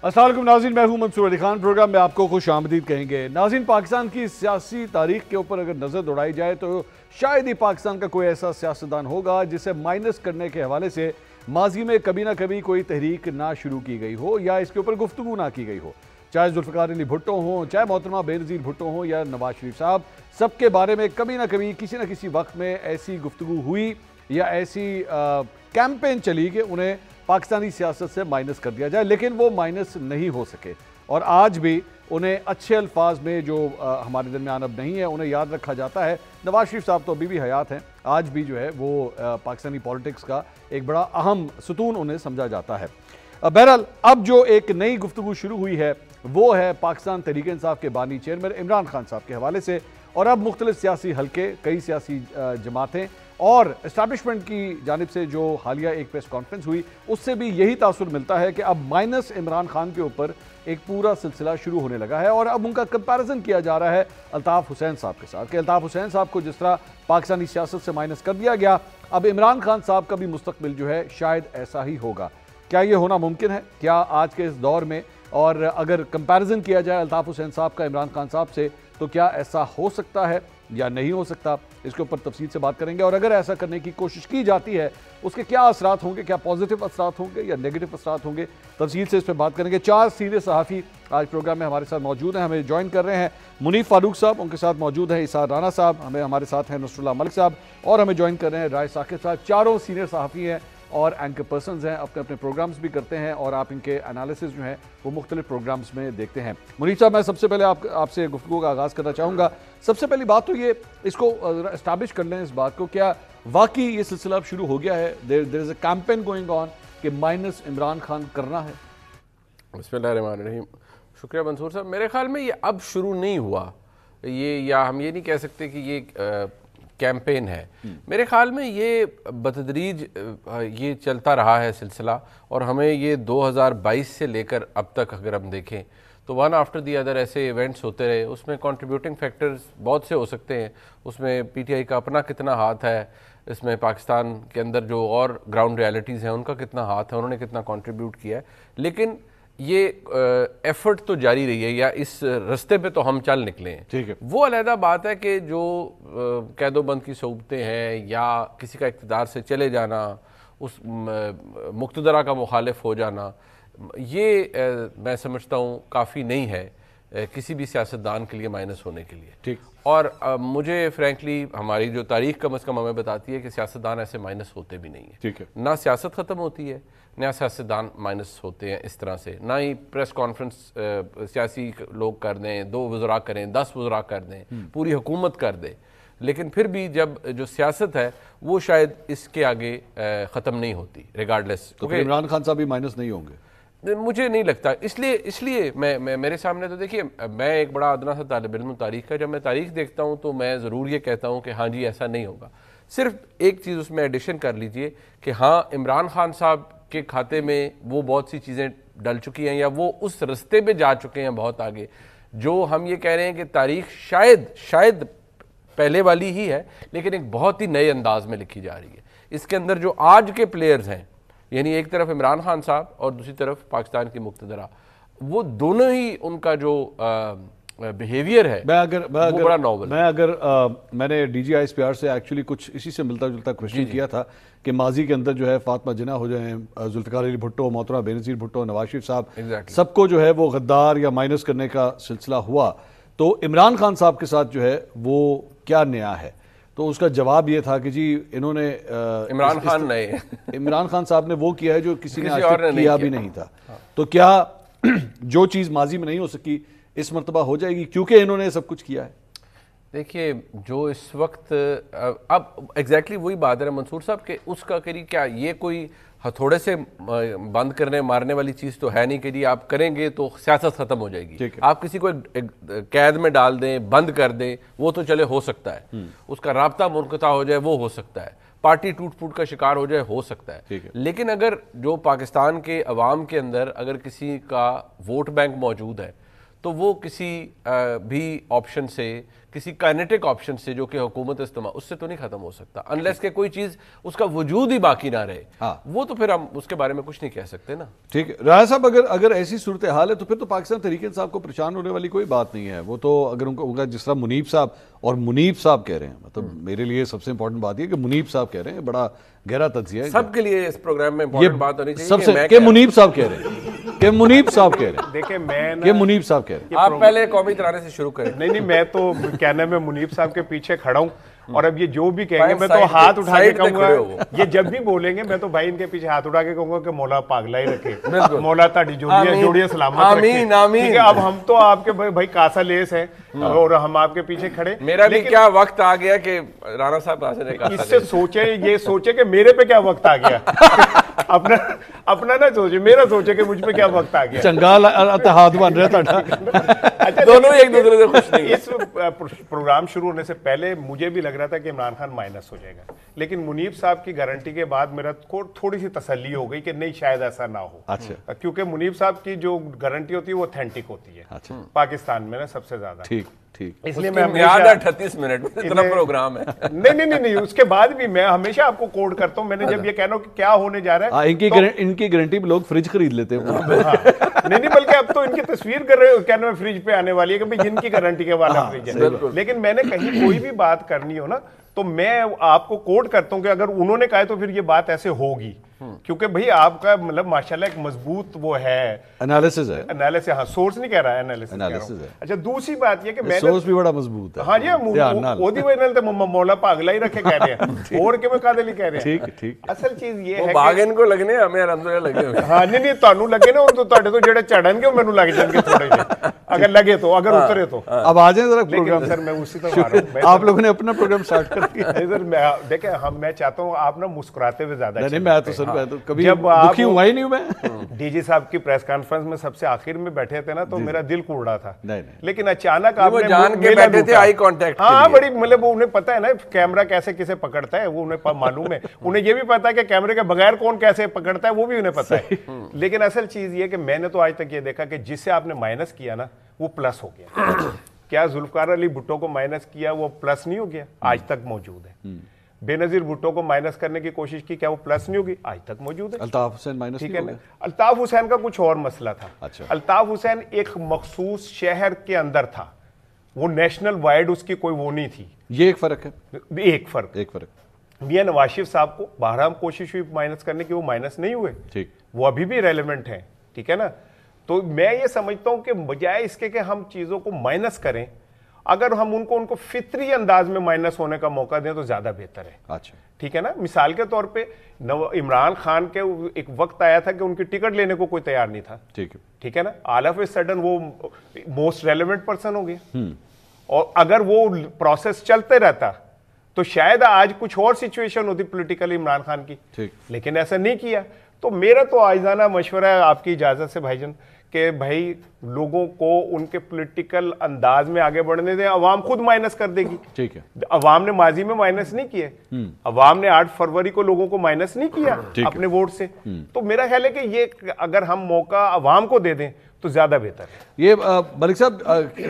السلام علیکم ناظرین، میں ہوں منصور علی خان۔ پروگرام میں آپ کو خوش آمدید کہیں گے۔ ناظرین، پاکستان کی سیاسی تاریخ کے اوپر اگر نظر دوڑائی جائے تو شاید ہی پاکستان کا کوئی ایسا سیاستدان ہوگا جسے مائنس کرنے کے حوالے سے ماضی میں کبھی نہ کبھی کوئی تحریک نہ شروع کی گئی ہو یا اس کے اوپر گفتگو نہ کی گئی ہو، چاہے ذوالفقار علی بھٹو ہوں، چاہے محترمہ بے نظیر بھٹو ہوں یا نواز شریف صاحب، سب کے بارے میں کبھی نہ کبھی کسی نہ کسی وقت میں ایسی گفتگو ہوئی یا ایسی کیمپین چلی کہ انہیں پاکستانی سیاست سے مائنس کر دیا جائے، لیکن وہ مائنس نہیں ہو سکے۔ اور آج بھی انہیں اچھے الفاظ میں جو ہمارے درمیان اب نہیں ہے انہیں یاد رکھا جاتا ہے۔ نواز شریف صاحب تو ابھی بھی حیات ہیں، آج بھی جو ہے وہ پاکستانی پولیٹکس کا ایک بڑا اہم ستون انہیں سمجھا جاتا ہے۔ بہرحال اب جو ایک نئی گفتگو شروع ہوئی ہے وہ ہے پاکستان تحریک انصاف کے بانی چیئرمین عمران خان صاحب کے حوالے سے، اور اب مختلف سیاسی حلقے، کئی سیاسی جماعتیں اور اسٹیبلشمنٹ کی جانب سے جو حالیہ ایک پریس کانفرنس ہوئی اس سے بھی یہی تاثر ملتا ہے کہ اب مائنس عمران خان کے اوپر ایک پورا سلسلہ شروع ہونے لگا ہے، اور اب ان کا کمپیریزن کیا جا رہا ہے الطاف حسین صاحب کے ساتھ کہ الطاف حسین صاحب کو جس طرح پاکستانی سیاست سے مائنس کر دیا گیا، اب عمران خان صاحب کا بھی مستقبل جو ہے شاید ایسا ہی ہوگا۔ کیا یہ ہونا ممکن ہے؟ کیا آج کے اس دور میں، اور اگر کمپیریزن کیا جائے الطاف حسین صاحب کا عمران خان صاحب سے، تو کیا ایسا ہو سکتا ہے یا نہیں ہو سکتا؟ اس کے اوپر تفصیل سے بات کریں گے، اور اگر ایسا کرنے کی کوشش کی جاتی ہے اس کے کیا اثرات ہوں گے، کیا پازیٹیو اثرات ہوں گے یا نیگیٹو اثرات ہوں گے، تفصیل سے اس پہ بات کریں گے۔ 4 سینئر صحافی آج پروگرام میں ہمارے ساتھ موجود ہیں، ہمیں جوائن کر رہے ہیں منیف فاروق صاحب، ان کے ساتھ موجود ہیں اسحاق رانا صاحب، ہمارے ساتھ ہیں نصر اللہ ملک صاحب، اور ہمیں جوائن کر رہے ہیں رائے ثاقب صاحب۔ چاروں سینئر صحافی ہیں اور اینکر پرسنز ہیں، اپنے اپنے پروگرامز بھی کرتے ہیں، اور آپ ان کے انالیسز جو ہیں وہ مختلف پروگرامز میں دیکھتے ہیں۔ منیف صاحب، میں سب سے پہلے آپ سے گفتگو کا آغاز کرنا چاہوں گا۔ سب سے پہلی بات تو یہ اس کو اسٹیبلش کر لیں اس بات کو، کیا واقعی یہ سلسلہ اب شروع ہو گیا ہے، دیر از اے کیمپین گوئنگ آن کہ مائنس عمران خان کرنا ہے؟ بسم اللہ الرحمن الرحیم۔ شکریہ منصور صاحب۔ میرے خیال میں یہ اب شروع نہیں ہوا، یا ہم یہ نہیں کہہ سکتے کہ یہ کیمپین ہے۔ میرے خیال میں یہ بتدریج یہ چلتا رہا ہے سلسلہ، اور ہمیں یہ 2022 سے لے کر اب تک اگر ہم دیکھیں تو ون آفٹر دی ادر ایسے ایونٹس ہوتے رہے۔ اس میں کنٹریبیوٹنگ فیکٹرز بہت سے ہو سکتے ہیں، اس میں پی ٹی آئی کا اپنا کتنا ہاتھ ہے، اس میں پاکستان کے اندر جو اور گراؤنڈ ریالٹیز ہیں ان کا کتنا ہاتھ ہے، انہوں نے کتنا کنٹریبیوٹ کیا ہے، لیکن یہ ایفرٹ تو جاری رہی ہے، یا اس رستے پہ تو ہم چل نکلے ہیں۔ ٹھیک ہے، وہ علیحدہ بات ہے کہ جو قید و بند کی صعوبتیں ہیں یا کسی کا اقتدار سے چلے جانا، اس مقتدرہ کا مخالف ہو جانا، یہ میں سمجھتا ہوں کافی نہیں ہے کسی بھی سیاستدان کے لیے مائنس ہونے کے لیے۔ ٹھیک، اور مجھے فرینکلی ہماری جو تاریخ کم از کم ہمیں بتاتی ہے کہ سیاستدان ایسے مائنس ہوتے بھی نہیں ہیں۔ ٹھیک ہے، نہ سیاست ختم ہوتی ہے، نہ سیاستدان مائنس ہوتے ہیں اس طرح سے، نہ ہی پریس کانفرنس سیاسی لوگ کر دیں، 2 وزراء کریں، 10 وزراء کر دیں، پوری حکومت کر دیں، لیکن پھر بھی جب جو سیاست ہے وہ شاید اس کے آگے ختم نہیں ہوتی ریگارڈلیس۔ تو پھر عمران خان صاحب بھی مائنس نہیں ہوں گے؟ مجھے نہیں لگتا، اس لیے میں میرے سامنے تو دیکھیے، میں ایک بڑا ادنا سا طالب علم تاریخ کا، جب میں تاریخ دیکھتا ہوں تو میں ضرور یہ کہتا ہوں کہ ہاں جی ایسا نہیں ہوگا۔ صرف ایک چیز اس میں ایڈیشن کر لیجئے کہ ہاں عمران خان صاحب کے کھاتے میں وہ بہت سی چیزیں ڈل چکی ہیں، یا وہ اس رستے پہ جا چکے ہیں بہت آگے، جو ہم یہ کہہ رہے ہیں کہ تاریخ شاید پہلے والی ہی ہے لیکن ایک بہت ہی نئے انداز میں لکھی جا رہی ہے۔ اس کے اندر جو آج کے پلیئرز ہیں، یعنی ایک طرف عمران خان صاحب اور دوسری طرف پاکستان کی مقتدرہ، وہ دونوں ہی ان کا جو بیہیویئر ہے وہ بڑا ناول۔ میں نے D G I S P R سے ایکچولی کچھ اسی سے ملتا جلتا کوشچن کیا تھا کہ ماضی کے اندر جو ہے فاطمہ جناح ہو جائیں، ذوالفقار علی بھٹو، محترمہ بے نظیر بھٹو، نواز شریف صاحب، سب کو جو ہے وہ غدار یا مائنس کرنے کا سلسلہ ہوا، تو عمران خان صاحب کے ساتھ جو ہے وہ کیا نیا ہے؟ تو اس کا جواب یہ تھا کہ جی انہوں نے عمران خان صاحب نے وہ کیا ہے جو کسی نے آج تک کیا بھی نہیں تھا۔ تو کیا جو چیز ماضی میں نہیں ہو سکی اس مرتبہ ہو جائے گی کیونکہ انہوں نے سب کچھ کیا ہے؟ دیکھیے، جو اس وقت اب ایگزیکٹلی وہی بات ہے منصور صاحب کہ اس کا کیا یہ کوئی ہتھوڑے سے بند کرنے مارنے والی چیز تو ہے نہیں کہ جی آپ کریں گے تو سیاست ختم ہو جائے گی۔ آپ کسی کو قید میں ڈال دیں، بند کر دیں، وہ تو چلے ہو سکتا ہے، اس کا رابطہ منقطع ہو جائے وہ ہو سکتا ہے، پارٹی ٹوٹ پھوٹ کا شکار ہو جائے ہو سکتا ہے، لیکن اگر جو پاکستان کے عوام کے اندر اگر کسی کا ووٹ بینک موجود ہے تو وہ کسی بھی آپشن سے، کسی کائنیٹک آپشن سے جو کہ حکومت استعمال، اس سے تو نہیں ختم ہو سکتا انلیس کہ کوئی چیز اس کا وجود ہی باقی نہ رہے. وہ تو پھر ہم اس کے بارے میں کچھ نہیں کہہ سکتے نا. ٹھیک ہے راجہ صاحب، اگر ایسی صورتحال ہے تو پھر تو پاکستان تحریک انصاف کو پریشان ہونے والی کوئی بات نہیں ہے. وہ تو اگر ان کو جس طرح منیب صاحب اور منیب صاحب کہہ رہے ہیں، مطلب میرے لیے سب سے امپورٹنٹ بات یہ کہ منیب صاحب کہہ رہے ہیں، بڑا گہرا تجزیہ ہے سب کے لیے اس پروگرام میں امپورٹنٹ بات ہونی چاہیے سب سے کہ منیب صاحب کہہ رہے ہیں، کہ منیب صاحب کہہ رہے ہیں. دیکھیں میں کہ منیب صاحب کہہ رہے ہیں. آپ پہلے قومی ترانے سے شروع کریں. نہیں میں تو کہنا میں منیب صاحب کے پیچھے کھڑا ہوں، اور اب یہ جو بھی کہیں گے میں تو ہاتھ اٹھا کے کہوں گا، یہ جب بھی بولیں گے میں تو بھائی ان کے پیچھے ہاتھ اٹھا کے کہوں گا کہ مولا پاگلا ہی رکھے، مولا تاڑی جوڑیاں سلامت رکھے. اب ہم تو آپ کے بھائی کاسا لیس ہیں اور ہم آپ کے پیچھے کھڑے. میرا بھی کیا وقت آ گیا کہ رانا صاحب اس سے سوچیں، یہ سوچے کہ میرے پہ کیا وقت آ گیا، اپنا نہ سوچے، میرا سوچے کہ مجھ پہ کیا وقت آ گیا. چنگال اتحاد بن رہا تھا، دونوں ایک دوسرے سے خوش نہیں. اس پروگرام شروع ہونے سے پہلے مجھے بھی لگ رہا تھا کہ عمران خان مائنس ہو جائے گا، لیکن منیب صاحب کی گارنٹی کے بعد میرا تھوڑی سی تسلی ہو گئی کہ نہیں شاید ایسا نہ ہو. اچھا، کیونکہ منیب صاحب کی جو گارنٹی ہوتی ہے وہ اوتھینٹک ہوتی ہے پاکستان میں نا سب سے زیادہ. ٹھیک اس لیے میں یاد ہے 38 منٹ میں اتنا پروگرام ہے. نہیں اس کے بعد بھی میں ہمیشہ آپ کو کوڈ کرتا ہوں. میں نے جب یہ کہنا کہ کیا ہونے جا رہا ہے، ان کی گارنٹی میں لوگ فریج خرید لیتے ہیں. نہیں بلکہ اب تو ان کی تصویر کر رہے کہنے میں فریج پہ آنے والی ہے کہ بھئی جن کی گارنٹی کے والا فریج ہے. لیکن میں نے کہیں کوئی بھی بات کرنی ہو نا تو میں آپ کو کوڈ کرتا ہوں کہ اگر انہوں نے کہا تو پھر یہ بات ایسے ہوگی، کیونکہ بھئی آپ کا مطلب ماشاءاللہ ایک مضبوط وہ ہے انالیسس ہے. ہاں سورس نہیں کہہ رہا ہے، انالیسس ہے. اچھا دوسری بات یہ کہ میں سورس بھی بڑا مضبوط ہے. ہاں جی وہی وجہ تے مولا پاگلا ہی رکھے کہہ رہے ہیں اور کہ میں قادل ہی کہہ رہے ہیں. ٹھیک اصل چیز یہ ہے باغن کو لگنے ہمیں الحمدللہ لگے ہوئے. ہاں نہیں تانوں لگے نا تو تواڈے تو جڑے چڑھن گے مینوں لگ جان گے تھوڑے جے، اگر لگے تو، اگر اترے تو. اب آ جائیں ذرا پروگرام. سر میں اسی طرح آ رہا ہوں. آپ لوگوں نے اپنا پروگرام سٹارٹ کر دیا. سر دیکھیں میں چاہتا ہوں آپ نا مسکراتے ہوئے زیادہ. نہیں میں تو سر کبھی دکھی ہوا ہی نہیں ہوں میں. ڈی جی صاحب کی پریس کانفرنس میں سب سے آخر میں بیٹھے تھے نا تو میرا دل کوڑ رہا تھا، لیکن اچانک آپ نے جان کے بیٹھے تھے آئی کانٹیکٹ. ہاں بڑی مطلب انہیں پتا ہے نا کیمرہ کیسے کسے پکڑتا ہے، وہ انہیں معلوم ہے. انہیں یہ بھی پتا ہے کہ کیمرے کے بغیر کون کیسے پکڑتا ہے، وہ بھی انہیں پتا ہے. لیکن اصل چیز یہ کہ میں نے تو آج تک یہ دیکھا کہ جس سے آپ نے مائنس کیا نا وہ پلس ہو گیا. کیا ذوالفقار علی بھٹو کو مائنس کیا وہ پلس نہیں ہو گیا؟ آج تک موجود ہے. بے نظیر بھٹو کو مائنس کرنے کی کوشش کی، کیا وہ پلس نہیں ہوگی؟ آج تک موجود ہے. الطاف حسین مائنس ٹھیک ہے نا. الطاف حسین کا کچھ اور مسئلہ تھا. الطاف حسین ایک مخصوص شہر کے اندر تھا، وہ نیشنل وائڈ اس کی کوئی وہ نہیں تھی. یہ ایک فرق ہے. ایک فرق میاں نواز شریف صاحب کو بہرحال کوشش ہوئی مائنس کرنے کی، وہ مائنس نہیں ہوئے، وہ ابھی بھی ریلیونٹ ہیں. ٹھیک ہے نا. تو میں یہ سمجھتا ہوں کہ بجائے اس کے کہ ہم چیزوں کو مائنس کریں، اگر ہم ان کو فطری انداز میں مائنس ہونے کا موقع دیں تو زیادہ بہتر ہے. اچھا ٹھیک ہے نا. مثال کے طور پہ عمران خان کے ایک وقت آیا تھا کہ ان کی ٹکٹ لینے کو کوئی تیار نہیں تھا. ٹھیک ہے نا. آل آف اے سڈن وہ موسٹ ریلیونٹ پرسن ہو گیا، اور اگر وہ پروسیس چلتے رہتا تو شاید آج کچھ اور سچویشن ہوتی پولیٹیکلی عمران خان کی، لیکن ایسا نہیں کیا. تو میرا تو عاجزانہ مشورہ ہے آپ کی اجازت سے بھائی جان کہ بھائی لوگوں کو ان کے پولیٹیکل انداز میں آگے بڑھنے دیں. عوام خود مائنس کر دے گی. ٹھیک ہے. عوام نے ماضی میں مائنس نہیں کیے، عوام نے 8 فروری کو لوگوں کو مائنس نہیں کیا اپنے ووٹ سے. تو میرا خیال ہے کہ یہ اگر ہم موقع عوام کو دے دیں تو زیادہ بہتر ہے. یہ ملک صاحب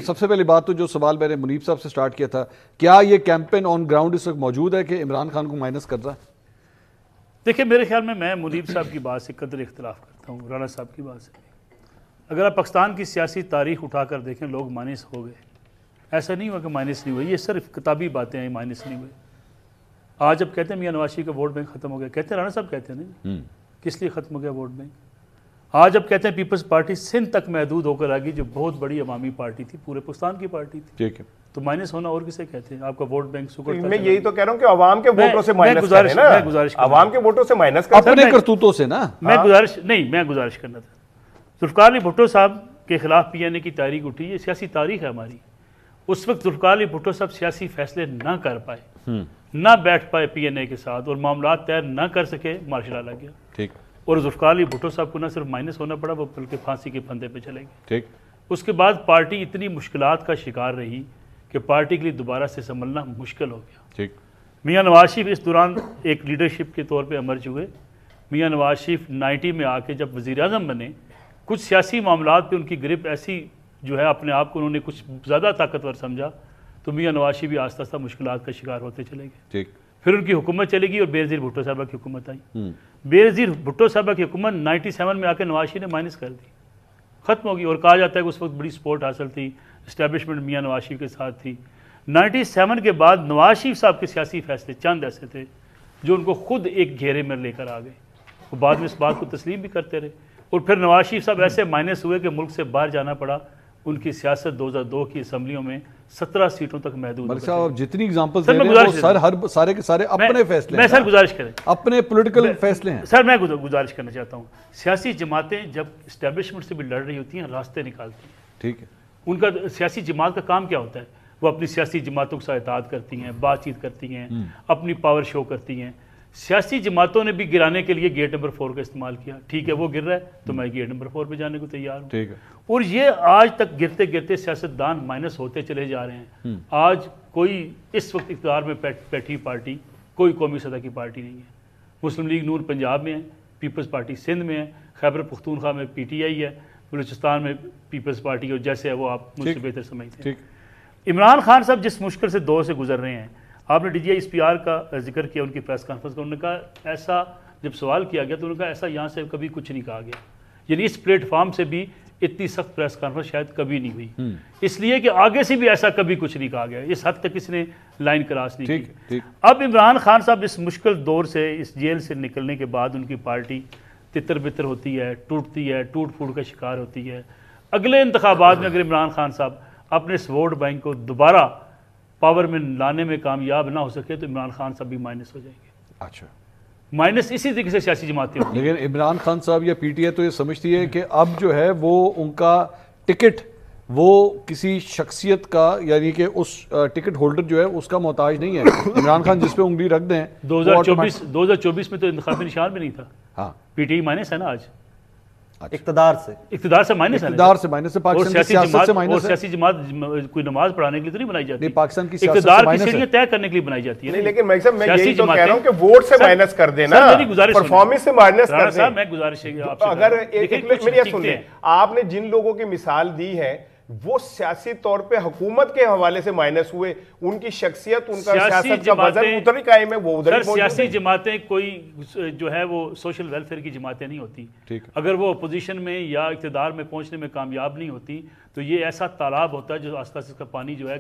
سب سے پہلی بات تو جو سوال میں نے منیب صاحب سے سٹارٹ کیا تھا، کیا یہ کیمپین آن گراؤنڈ اس وقت موجود ہے کہ عمران خان کو مائنس کر رہا ہے؟ دیکھیں میرے خیال میں منیب صاحب کی بات سے قدر اختلاف کرتا ہوں رانا صاحب کی بات سے. اگر آپ پاکستان کی سیاسی تاریخ اٹھا کر دیکھیں لوگ مائنس ہو گئے، ایسا نہیں ہوا کہ مائنس نہیں ہوئے، یہ صرف کتابی باتیں ہیں، مائنس نہیں ہوئے. آج اب کہتے ہیں میاں نواز شریف کا ووٹ بینک ختم ہو گیا، کہتے ہیں رانا صاحب کہتے ہیں نہیں کس لیے ختم ہو گیا ووٹ بینک. آج اب کہتے ہیں پیپلز پارٹی سندھ تک محدود ہو کر آ گئی جو بہت بڑی عوامی پارٹی تھی، پورے پاکستان کی پارٹی تھی. ٹھیک ہے. تو مائنس ہونا اور کسے کہتے ہیں؟ آپ کا ووٹ بینک سکڑتا ہے. میں یہی تو کہہ رہا ہوں کہ عوام کے ووٹوں سے مائنس کریں نا، عوام کے ووٹوں سے مائنس کریں اپنے کرتوتوں سے نا. میں گزارش کرنا تھا. ذوالفقار علی بھٹو صاحب کے خلاف پی این اے کی تحریک اٹھی، یہ سیاسی تاریخ ہے ہماری. اس وقت ذوالفقار علی بھٹو صاحب سیاسی فیصلے نہ کر پائے، نہ بیٹھ پائے پی این اے کے ساتھ اور معاملات طے نہ کر سکے، مارشل لا گیا. ٹھیک. اور ذوالفقار علی بھٹو صاحب کو نہ صرف مائنس ہونا پڑا، وہ بلکہ پھانسی کے پھندے پہ چلے گئے. ٹھیک. اس کے بعد پارٹی اتنی مشکلات کا شکار رہی کہ پارٹی کے لیے دوبارہ سے سنبھلنا مشکل ہو گیا. ٹھیک. میاں نواز شریف اس دوران ایک لیڈرشپ کے طور پہ ایمرج ہوئے. میاں نواز شریف 90 میں آ کے جب وزیر اعظم بنے، کچھ سیاسی معاملات پہ ان کی گرپ ایسی جو ہے اپنے آپ کو انہوں نے کچھ زیادہ طاقتور سمجھا تو میاں نواز شریف بھی آہستہ آہستہ مشکلات کا شکار ہوتے چلے گئے. پھر ان کی حکومت چلے گی اور بے نظیر بھٹو صاحبہ کی حکومت آئی. بے نظیر بھٹو صاحبہ کی حکومت 97 میں آ کے نواز شریف نے مائنس کر دی, ختم ہوگی. اور کہا جاتا ہے کہ اس وقت بڑی سپورٹ حاصل تھی, اسٹیبلشمنٹ میاں نواز شریف کے ساتھ تھی. 97 کے بعد نواز شریف صاحب کے سیاسی فیصلے چند ایسے تھے جو ان کو خود ایک گھیرے میں لے کر آ گئے. وہ بعد میں اس بات کو تسلیم بھی کرتے رہے, اور پھر نواز شریف صاحب ایسے مائنس ہوئے کہ ملک سے باہر جانا پڑا. ان کی سیاست 2002 کی اسمبلیوں میں 17 سیٹوں تک محدود ملک صاحب جتنی ایگزامپلز دے رہے ہیں وہ سارے کے سارے اپنے فیصلے ہیں. میں سر گزارش کریں, اپنے پولیٹیکل فیصلے ہیں سر. میں گزارش کرنا چاہتا ہوں, سیاسی جماعتیں جب اسٹیبلشمنٹ سے بھی لڑ رہی ہوتی ہیں راستے نکالتی ہیں. ٹھیک ہے, ان کا سیاسی جماعت کا کام کیا ہوتا ہے؟ وہ اپنی سیاسی جماعتوں کے ساتھ اتحاد کرتی ہیں, بات چیت کرتی ہیں, اپنی پاور شو کرتی ہیں. سیاسی جماعتوں نے بھی گرانے کے لیے گیٹ نمبر 4 کا استعمال کیا. ٹھیک ہے, وہ گر رہا ہے تو میں گیٹ نمبر 4 پہ جانے کو تیار ہوں. ٹھیک ہے. اور یہ آج تک گرتے گرتے سیاستدان مائنس ہوتے چلے جا رہے ہیں. آج کوئی اس وقت اقتدار میں بیٹھی پارٹی کوئی قومی سطح کی پارٹی نہیں ہے. مسلم لیگ نون پنجاب میں ہے, پیپلز پارٹی سندھ میں ہے, خیبر پختونخوا میں پی ٹی آئی ہے, بلوچستان میں پیپلز پارٹی اور جیسے ہے وہ آپ مجھ سے بہتر سمجھتے ہیں. عمران خان صاحب جس مشکل سے دور سے گزر رہے ہیں, آپ نے D G I S P R کا ذکر کیا, ان کی پریس کانفرنس کا. انہوں نے کہا ایسا جب سوال کیا گیا تو انہوں نے کہا ایسا یہاں سے کبھی کچھ نہیں کہا گیا. یعنی اس پلیٹ فارم سے بھی اتنی سخت پریس کانفرنس شاید کبھی نہیں ہوئی, اس لیے کہ آگے سے بھی ایسا کبھی کچھ نہیں کہا گیا. اس حد تک اس نے لائن کراس نہیں کی. اب عمران خان صاحب اس مشکل دور سے, اس جیل سے نکلنے کے بعد ان کی پارٹی تتر بتر ہوتی ہے, ٹوٹتی ہے, ٹوٹ پھوٹ کا شکار ہوتی ہے. اگلے انتخابات میں اگر عمران خان صاحب اپنے اس ووٹ بینک کو دوبارہ پاور میں لانے میں کامیاب نہ ہو سکے تو عمران خان صاحب بھی مائنس ہو جائیں گے. اچھا, مائنس اسی طریقے سے سیاسی جماعتیں ہوتی ہیں. لیکن عمران خان صاحب یا پی ٹی آئی تو یہ سمجھتی ہے کہ اب جو ہے وہ ان کا ٹکٹ وہ کسی شخصیت کا, یعنی کہ اس ٹکٹ ہولڈر جو ہے اس کا محتاج نہیں ہے. عمران خان جس پہ انگلی رکھ دیں. 2024 میں تو انتخابی نشان بھی نہیں تھا. ہاں, پی ٹی آئی مائنس ہے نا آج, اقتدار سے مائنس ہے. پاکستان کی سیاست سے مائنس ہے. سیاسی جماعت کوئی نماز پڑھانے کے لیے تو نہیں بنائی جاتی, پاکستان کی سیاست اقتدار کی سیڑھیاں طے کرنے کے لیے بنائی جاتی ہے. لیکن میں یہی تو کہہ رہا ہوں کہ ووٹ سے مائنس کر دینا, پرفارمنس سے مائنس کر دینا. میں گزارش ہے آپ سے, اگر میری سنیں, آپ نے جن لوگوں کی مثال دی ہے وہ سیاسی طور پہ حکومت کے حوالے سے مائنس ہوئے, ان کی شخصیت, ان کا سیاست کا وزن ادھر ہی قائم ہے, وہ ادھر ہی موجود ہے. سیاسی جماعتیں کوئی جو ہے وہ سوشل ویلفیئر کی جماعتیں نہیں ہوتی. اگر وہ اپوزیشن میں یا اقتدار میں پہنچنے میں کامیاب نہیں ہوتی تو یہ ایسا تالاب ہوتا ہے جو آستہ آستہ کا پانی جو ہے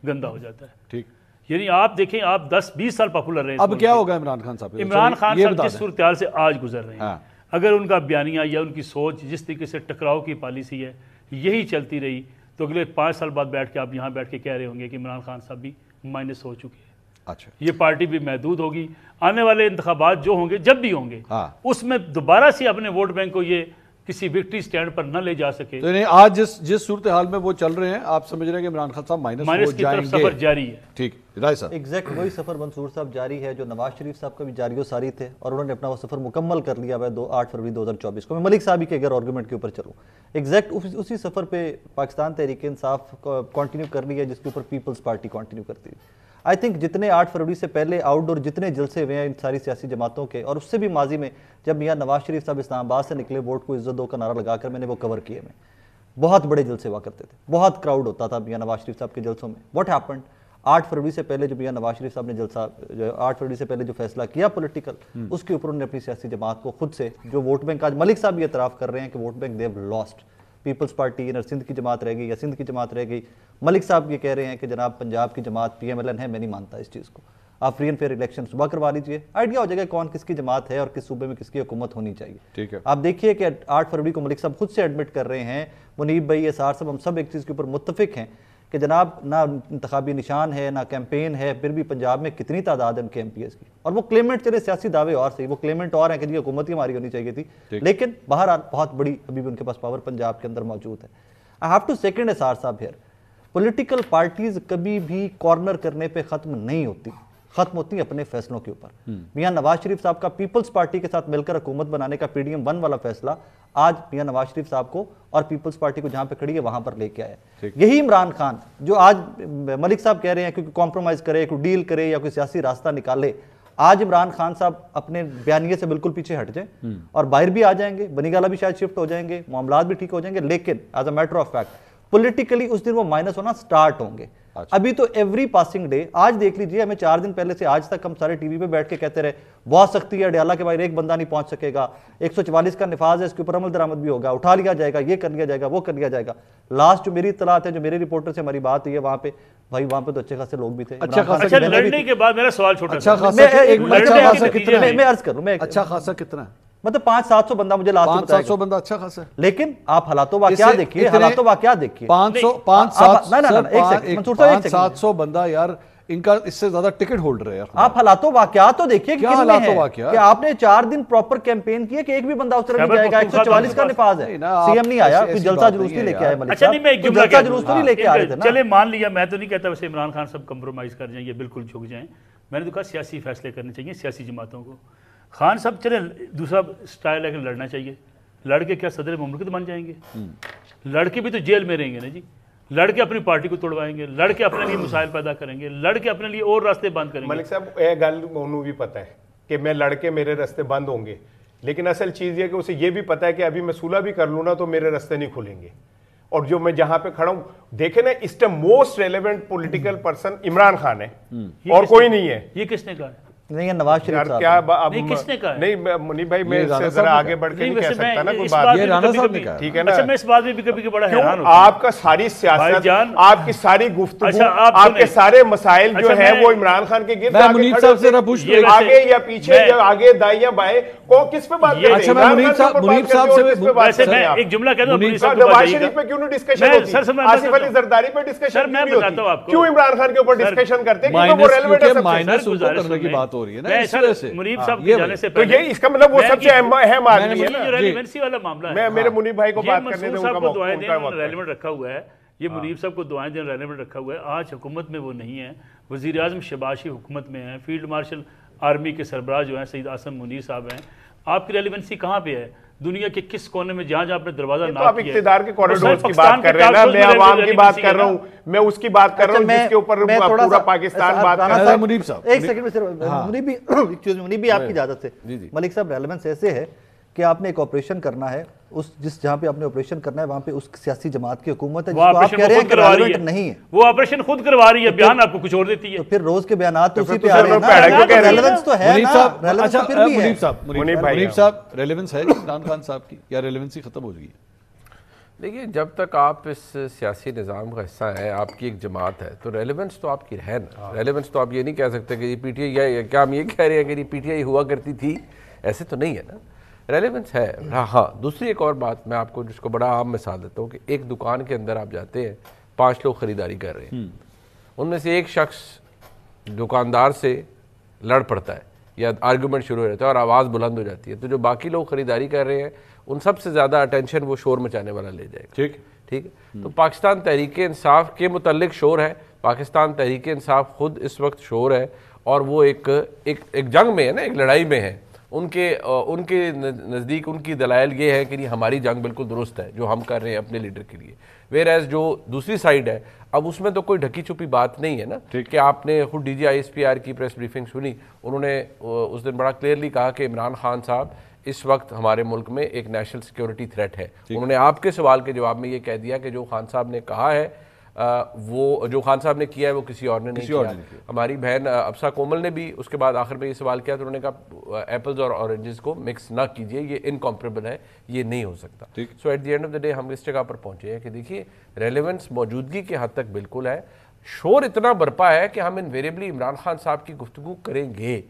گندا ہو جاتا ہے. ٹھیک, یعنی آپ دیکھیں, آپ 10-20 سال پاپولر رہے. اب کیا ہوگا عمران خان صاحب؟ عمران خان صاحب جس صورتحال سے آج گزر رہے ہیں, اگر ان کا بیانیہ یا ان کی سوچ جس طریقے سے ٹکراؤ کی پالیسی ہے یہی چلتی رہی تو اگلے 5 سال بعد بیٹھ کے آپ یہاں بیٹھ کے کہہ رہے ہوں گے کہ عمران خان صاحب بھی مائنس ہو چکے ہیں. اچھا, یہ پارٹی بھی محدود ہوگی. آنے والے انتخابات جو ہوں گے, جب بھی ہوں گے, اس میں دوبارہ سے اپنے ووٹ بینک کو یہ کسی وکٹری سٹینڈ پر نہ لے جا سکے. تو آج جس صورتحال میں وہ چل رہے ہیں, آپ سمجھ رہے ہیں کہ عمران خان صاحب مائنس کی طرف سفر جاری ہے. ٹھیک, رائے صاحب ایگزیکٹ وہی سفر منصور صاحب جاری ہے جو نواز شریف صاحب کا بھی جاری و ساری تھے, اور انہوں نے اپنا وہ سفر مکمل کر لیا ہے 8 فروری 2024 کو. میں ملک صاحب کے اگر آرگومنٹ کے اوپر چلوں, ایگزیکٹ اسی سفر پہ پاکستان تحریک انصاف کنٹینیو کر رہی ہے جس کے اوپر پیپلز پارٹی کنٹینیو کرتی ہے. آئی تھنک جتنے 8 فروری سے پہلے آؤٹ ڈور جتنے جلسے ہوئے ہیں ان ساری سیاسی جماعتوں کے, اور اس سے بھی ماضی میں جب میاں نواز شریف صاحب اسلام آباد سے نکلے ووٹ کو عزت دو کا نعرہ لگا کر, میں نے وہ کور کیے. میں بہت بڑے جلسے ہوا کرتے تھے, بہت کراؤڈ ہوتا تھا میاں نواز شریف صاحب کے جلسوں میں. واٹ ہیپنڈ 8 فروری سے پہلے جو میاں نواز شریف صاحب نے جلسہ 8 فروری سے پہلے جو فیصلہ کیا پولیٹیکل, اس کے اوپر انہوں نے اپنی سیاسی جماعت کو خود سے جو ووٹ بینک, آج ملک صاحب یہ اعتراف کر رہے ہیں کہ vote bank they have lost. Peoples Party inner Sindh کی جماعت رہ گئی یا سندھ کی جماعت رہ گئی. ملک صاحب یہ کہہ رہے ہیں کہ جناب پنجاب کی جماعت پی ایم ایل این ہے, میں نہیں مانتا اس چیز کو. آپ فری اینڈ فیئر الیکشن صبح کروا لیجئے, آئیڈیا ہو جائے گا کون کس کی جماعت ہے اور کس صوبے میں کس کی حکومت ہونی چاہیے. ٹھیک ہے, آپ دیکھیے کہ 8 فروری کو ملک صاحب خود سے ایڈمٹ کر رہے ہیں, منیب بھائی, اسار صاحب, ہم سب ایک چیز کے اوپر متفق ہیں کہ جناب نہ انتخابی نشان ہے نہ کیمپین ہے, پھر بھی پنجاب میں کتنی تعداد ہے ان کے ایم پی ایس کی. اور وہ کلیمنٹ چلے سیاسی دعوے اور صحیح, وہ کلیمنٹ اور ہیں کہ جی حکومت ہی ہماری ہونی چاہیے تھی, لیکن بہرحال بہت بڑی ابھی بھی ان کے پاس پاور پنجاب کے اندر موجود ہے. آئی ہیو ٹو سیکنڈ اسار صاحب ہیئر, پولیٹیکل پارٹیز کبھی بھی کارنر کرنے پہ ختم نہیں ہوتی, ختم ہوتی ہیں اپنے فیصلوں کے اوپر. میاں نواز شریف صاحب کا پیپلز پارٹی کے ساتھ مل کر حکومت بنانے کا پی ڈی ایم 1 والا فیصلہ آج میاں نواز شریف صاحب کو اور پیپلز پارٹی کو جہاں پہ کھڑی ہے وہاں پر لے کے آیا. یہی عمران خان جو آج ملک صاحب کہہ رہے ہیں کہ کمپرومائز کرے, کوئی ڈیل کرے یا کوئی سیاسی راستہ نکالے, آج عمران خان صاحب اپنے بیانیے سے بالکل پیچھے ہٹ جائیں اور باہر بھی آ جائیں گے, بنی گالہ بھی شاید شفٹ ہو جائیں گے, معاملات بھی ٹھیک ہو جائیں گے, لیکن as a matter of fact politically اس دن وہ مائنس ہونا سٹارٹ ہوں گے. ابھی تو ایوری پاسنگ ڈے, آج دیکھ لیجئے, ہمیں 4 دن پہلے سے آج تک ہم سارے ٹی وی پہ بیٹھ کے کہتے رہے بہت سختی ہے, ڈیالہ کے باہر ایک بندہ نہیں پہنچ سکے گا, 144 کا نفاذ ہے, اس کے اوپر عمل درآمد بھی ہوگا, اٹھا لیا جائے گا, یہ کر لیا جائے گا, وہ کر لیا جائے گا. لاسٹ جو میری اطلاعات ہے, جو میرے رپورٹر سے ہماری بات ہوئی ہے وہاں پہ, بھائی وہاں پہ تو اچھے خاصے لوگ بھی تھے. اچھا لڑنے کے بعد میرا سوال چھوٹا اچھا سا, میں عرض کروں, میں اچھا خاصا کتنا ہے, مطلب 500-700 بندہ مجھے لاسٹ میں 500 بندہ اچھا خاصا ہے. لیکن آپ حالات و واقعات دیکھیے, حالات و واقعات دیکھیے. 500 بندہ یار, ان کا اس سے زیادہ ٹکٹ ہولڈر ہے. آپ حالات و واقعات تو دیکھیے کیا حالات و واقعات, کہ آپ نے 4 دن پراپر کیمپین کیے کہ ایک بھی بندہ اس طرح نہیں جائے گا. 144 کا نفاذ ہے, سی ایم نہیں آیا, کوئی جلسہ جلوس نہیں لے کے آیا ملک اچھا نہیں, میں ایک جملہ جلسہ جلوس نہیں لے کے آ رہے تھے نا. چلے مان لیا, میں تو نہیں کہتا ویسے عمران خان صاحب کمپرومائز کر جائیں, یہ بالکل جھک جائیں. میں نے تو کہا سیاسی فیصلے کرنے چاہیے سیاسی جماعتوں کو. خان صاحب چلے دوسرا سٹائل ہے کہ لڑنا چاہیے, لڑ کے کیا صدر مملکت بن جائیں گے؟ لڑ کے بھی تو جیل میں رہیں گے نا جی, لڑ کے اپنی پارٹی کو توڑوائیں گے, لڑ کے اپنے لیے مسائل پیدا کریں گے, لڑ کے اپنے لیے اور راستے بند کریں گے. ملک صاحب یہ گل انہوں بھی پتہ ہے کہ میں لڑ کے میرے راستے بند ہوں گے, لیکن اصل چیز یہ کہ اسے یہ بھی پتہ ہے کہ ابھی میں صلح بھی کر لوں نا تو میرے راستے نہیں کھلیں گے. اور جو میں جہاں پہ کھڑا ہوں دیکھیں نا, اس time most relevant political person Imran Khan ہے اور کوئی نہیں ہے. یہ کس نے کہا ہے؟ نہیں, نواز شریف صاحب. کیا نہیں, کس نے کہا ہے؟ نہیں منی بھائی, میں اس سے ذرا آگے بڑھ کے نہیں کہہ سکتا نا کوئی بات. یہ رانا صاحب نے کہا, ٹھیک ہے نا. اچھا میں اس بات میں بھی کبھی بڑا حیران ہوتا ہوں, آپ کا ساری سیاست, آپ کی ساری گفتگو, آپ کے سارے مسائل جو ہیں وہ عمران خان کے گرد منیب صاحب سے پوچھ لوں, آگے یا پیچھے یا آگے دائیں یا بائیں, کو کس پہ بات کرتے ہیں؟ اچھا میں منیب صاحب سے میں ایک جملہ کہہ دوں, نواز شریف پہ کیوں نہیں ڈسکشن ہوتی, آصف علی زرداری پہ ڈسکشن میں بتاتا ہوں آپ کو, کیوں عمران خان کے اوپر ڈسکشن کرتے ہیں؟ کیونکہ وہ ریلیونٹ ہے. مائنس کرنے کی بات ہو رہی ہے نا, اس وجہ سے منیب صاحب کے جانے سے تو یہ اس کا مطلب وہ سب سے اہم آدمی ہے نا. جو ریلیونسی والا معاملہ ہے, میں میرے منیب بھائی کو بات کرنے دوں, صاحب کو دعائیں دینا ریلیونٹ رکھا ہوا ہے, یہ منیب صاحب کو دعائیں دینا ریلیونٹ رکھا ہوا ہے. آج حکومت میں وہ نہیں ہے, وزیر اعظم شہباز شریف حکومت میں ہیں, فیلڈ مارشل آرمی کے سربراہ جو ہیں سید آصم منیر صاحب ہیں. آپ کی ریلیونسی کہاں پہ ہے؟ دنیا کے کس کونے میں جہاں جہاں اپنے دروازہ نہ آپ اقتدار کے کوریڈورز کی بات کر رہے ہیں نا, میں عوام کی بات کر رہا ہوں, میں اس کی بات کر رہا ہوں جس کے اوپر پورا پاکستان بات کر رہا ہے. منیب صاحب ایک سیکنڈ میں صرف منیب بھی آپ کی اجازت سے, ملک صاحب ریلیونس ایسے ہے کہ آپ نے ایک آپریشن کرنا ہے, اس جہاں پہ آپ نے آپریشن کرنا ہے وہاں پہ اس سیاسی جماعت کی حکومت ہے جس کو آپ کہہ رہے ہیں کہ ریلیونٹ نہیں ہے. وہ آپریشن خود کروا رہی ہے, بیان آپ کو کچھ اور دیتی ہے. تو پھر روز کے بیانات تو اسی پہ آ رہے ہیں نا, ریلیونس تو ہے نا, ریلیونس تو پھر بھی ہے. منیب صاحب ریلیونس ہے عمران خان صاحب کی یا ریلیونسی ختم ہو گئی ہے؟ دیکھیے جب تک آپ اس سیاسی نظام کا حصہ ہیں, آپ کی ایک جماعت ہے, تو ریلیونس تو آپ کی ہے نا. ریلیونس تو آپ یہ نہیں کہہ سکتے کہ یہ پی ٹی آئی, کیا ہم یہ کہہ رہے ہیں کہ یہ پی ٹی آئی ہوا کرتی تھی, ایسے تو نہیں ہے نا. ریلیونس ہے. ہاں دوسری ایک اور بات میں آپ کو جس کو بڑا عام مثال دیتا ہوں کہ ایک دکان کے اندر آپ جاتے ہیں, 5 لوگ خریداری کر رہے ہیں, ان میں سے ایک شخص دکاندار سے لڑ پڑتا ہے یا آرگومنٹ شروع ہو جاتا ہے اور آواز بلند ہو جاتی ہے, تو جو باقی لوگ خریداری کر رہے ہیں ان سب سے زیادہ اٹینشن وہ شور مچانے والا لے جائے گا. ٹھیک ہے, تو پاکستان تحریک انصاف کے متعلق شور ہے, پاکستان تحریک انصاف خود اس وقت شور ہے, اور وہ ایک جنگ میں ہے نا, ایک لڑائی میں ہے. ان کے نزدیک ان کی دلائل یہ ہے کہ یہ ہماری جنگ بالکل درست ہے جو ہم کر رہے ہیں اپنے لیڈر کے لیے, ویئر ایز جو دوسری سائیڈ ہے, اب اس میں تو کوئی ڈھکی چھپی بات نہیں ہے نا کہ آپ نے خود D G I S P R کی پریس بریفنگ سنی, انہوں نے اس دن بڑا کلیئرلی کہا کہ عمران خان صاحب اس وقت ہمارے ملک میں ایک نیشنل سیکیورٹی تھریٹ ہے. انہوں نے آپ کے سوال کے جواب میں یہ کہہ دیا کہ جو خان صاحب نے کہا ہے وہ جو خان صاحب نے کیا ہے وہ کسی اور نے نہیں کیا. ہماری بہن افسا کومل نے بھی اس کے بعد آخر میں یہ سوال کیا, تو انہوں نے کہا ایپلز اور اورنجز کو مکس نہ کیجئے, یہ انکمپریبل ہے, یہ نہیں ہو سکتا. So at the end of the day ہم اس جگہ پر پہنچے ہیں کہ دیکھیے ریلیونس موجودگی کے حد تک بالکل ہے, شور اتنا برپا ہے کہ ہم انویریبلی عمران خان صاحب کی گفتگو کریں گے,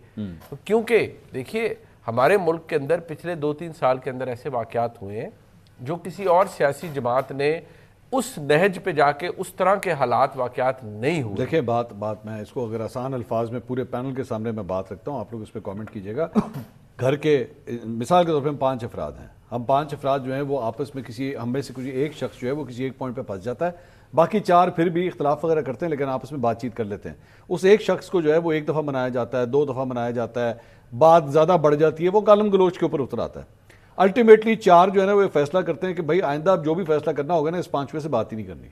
کیونکہ دیکھیے ہمارے ملک کے اندر پچھلے 2-3 سال کے اندر ایسے واقعات ہوئے ہیں جو کسی اور سیاسی جماعت نے اس نہج پہ جا کے اس طرح کے حالات واقعات نہیں ہوئے. دیکھیں بات میں اس کو اگر آسان الفاظ میں پورے پینل کے سامنے میں بات رکھتا ہوں, آپ لوگ اس پہ کامنٹ کیجئے گا. گھر کے مثال کے طور پہ ہم 5 افراد ہیں, ہم 5 افراد جو ہیں وہ آپس میں ہم میں سے کسی ایک شخص جو ہے وہ کسی ایک پوائنٹ پہ پھنس جاتا ہے, باقی 4 پھر بھی اختلاف وغیرہ کرتے ہیں لیکن آپس میں بات چیت کر لیتے ہیں. اس ایک شخص کو جو ہے وہ 1 دفعہ منایا جاتا ہے, 2 دفعہ منایا جاتا ہے, بات زیادہ بڑھ جاتی ہے, وہ گالم گلوچ کے اوپر اتر آتا ہے. الٹیمیٹلی 4 جو ہے نا وہ فیصلہ کرتے ہیں کہ بھائی آئندہ جو بھی فیصلہ کرنا ہوگا نا اس 5ویں سے بات ہی نہیں کرنی.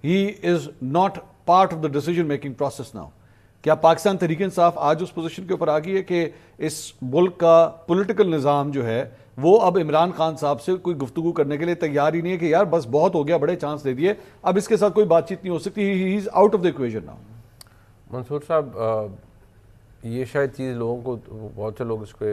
He is not part of the decision making process now. کیا پاکستان تحریک انصاف آج اس پوزیشن کے اوپر آ گئی ہے کہ اس ملک کا پولیٹیکل نظام جو ہے وہ اب عمران خان صاحب سے کوئی گفتگو کرنے کے لیے تیار ہی نہیں ہے کہ یار بس بہت ہو گیا, بڑے چانس دے دیے, اب اس کے ساتھ کوئی بات چیت نہیں ہو سکتی, he is out of the equation now. Mansoor صاحب یہ شاید چیز لوگوں کو, بہت سے لوگ اس کو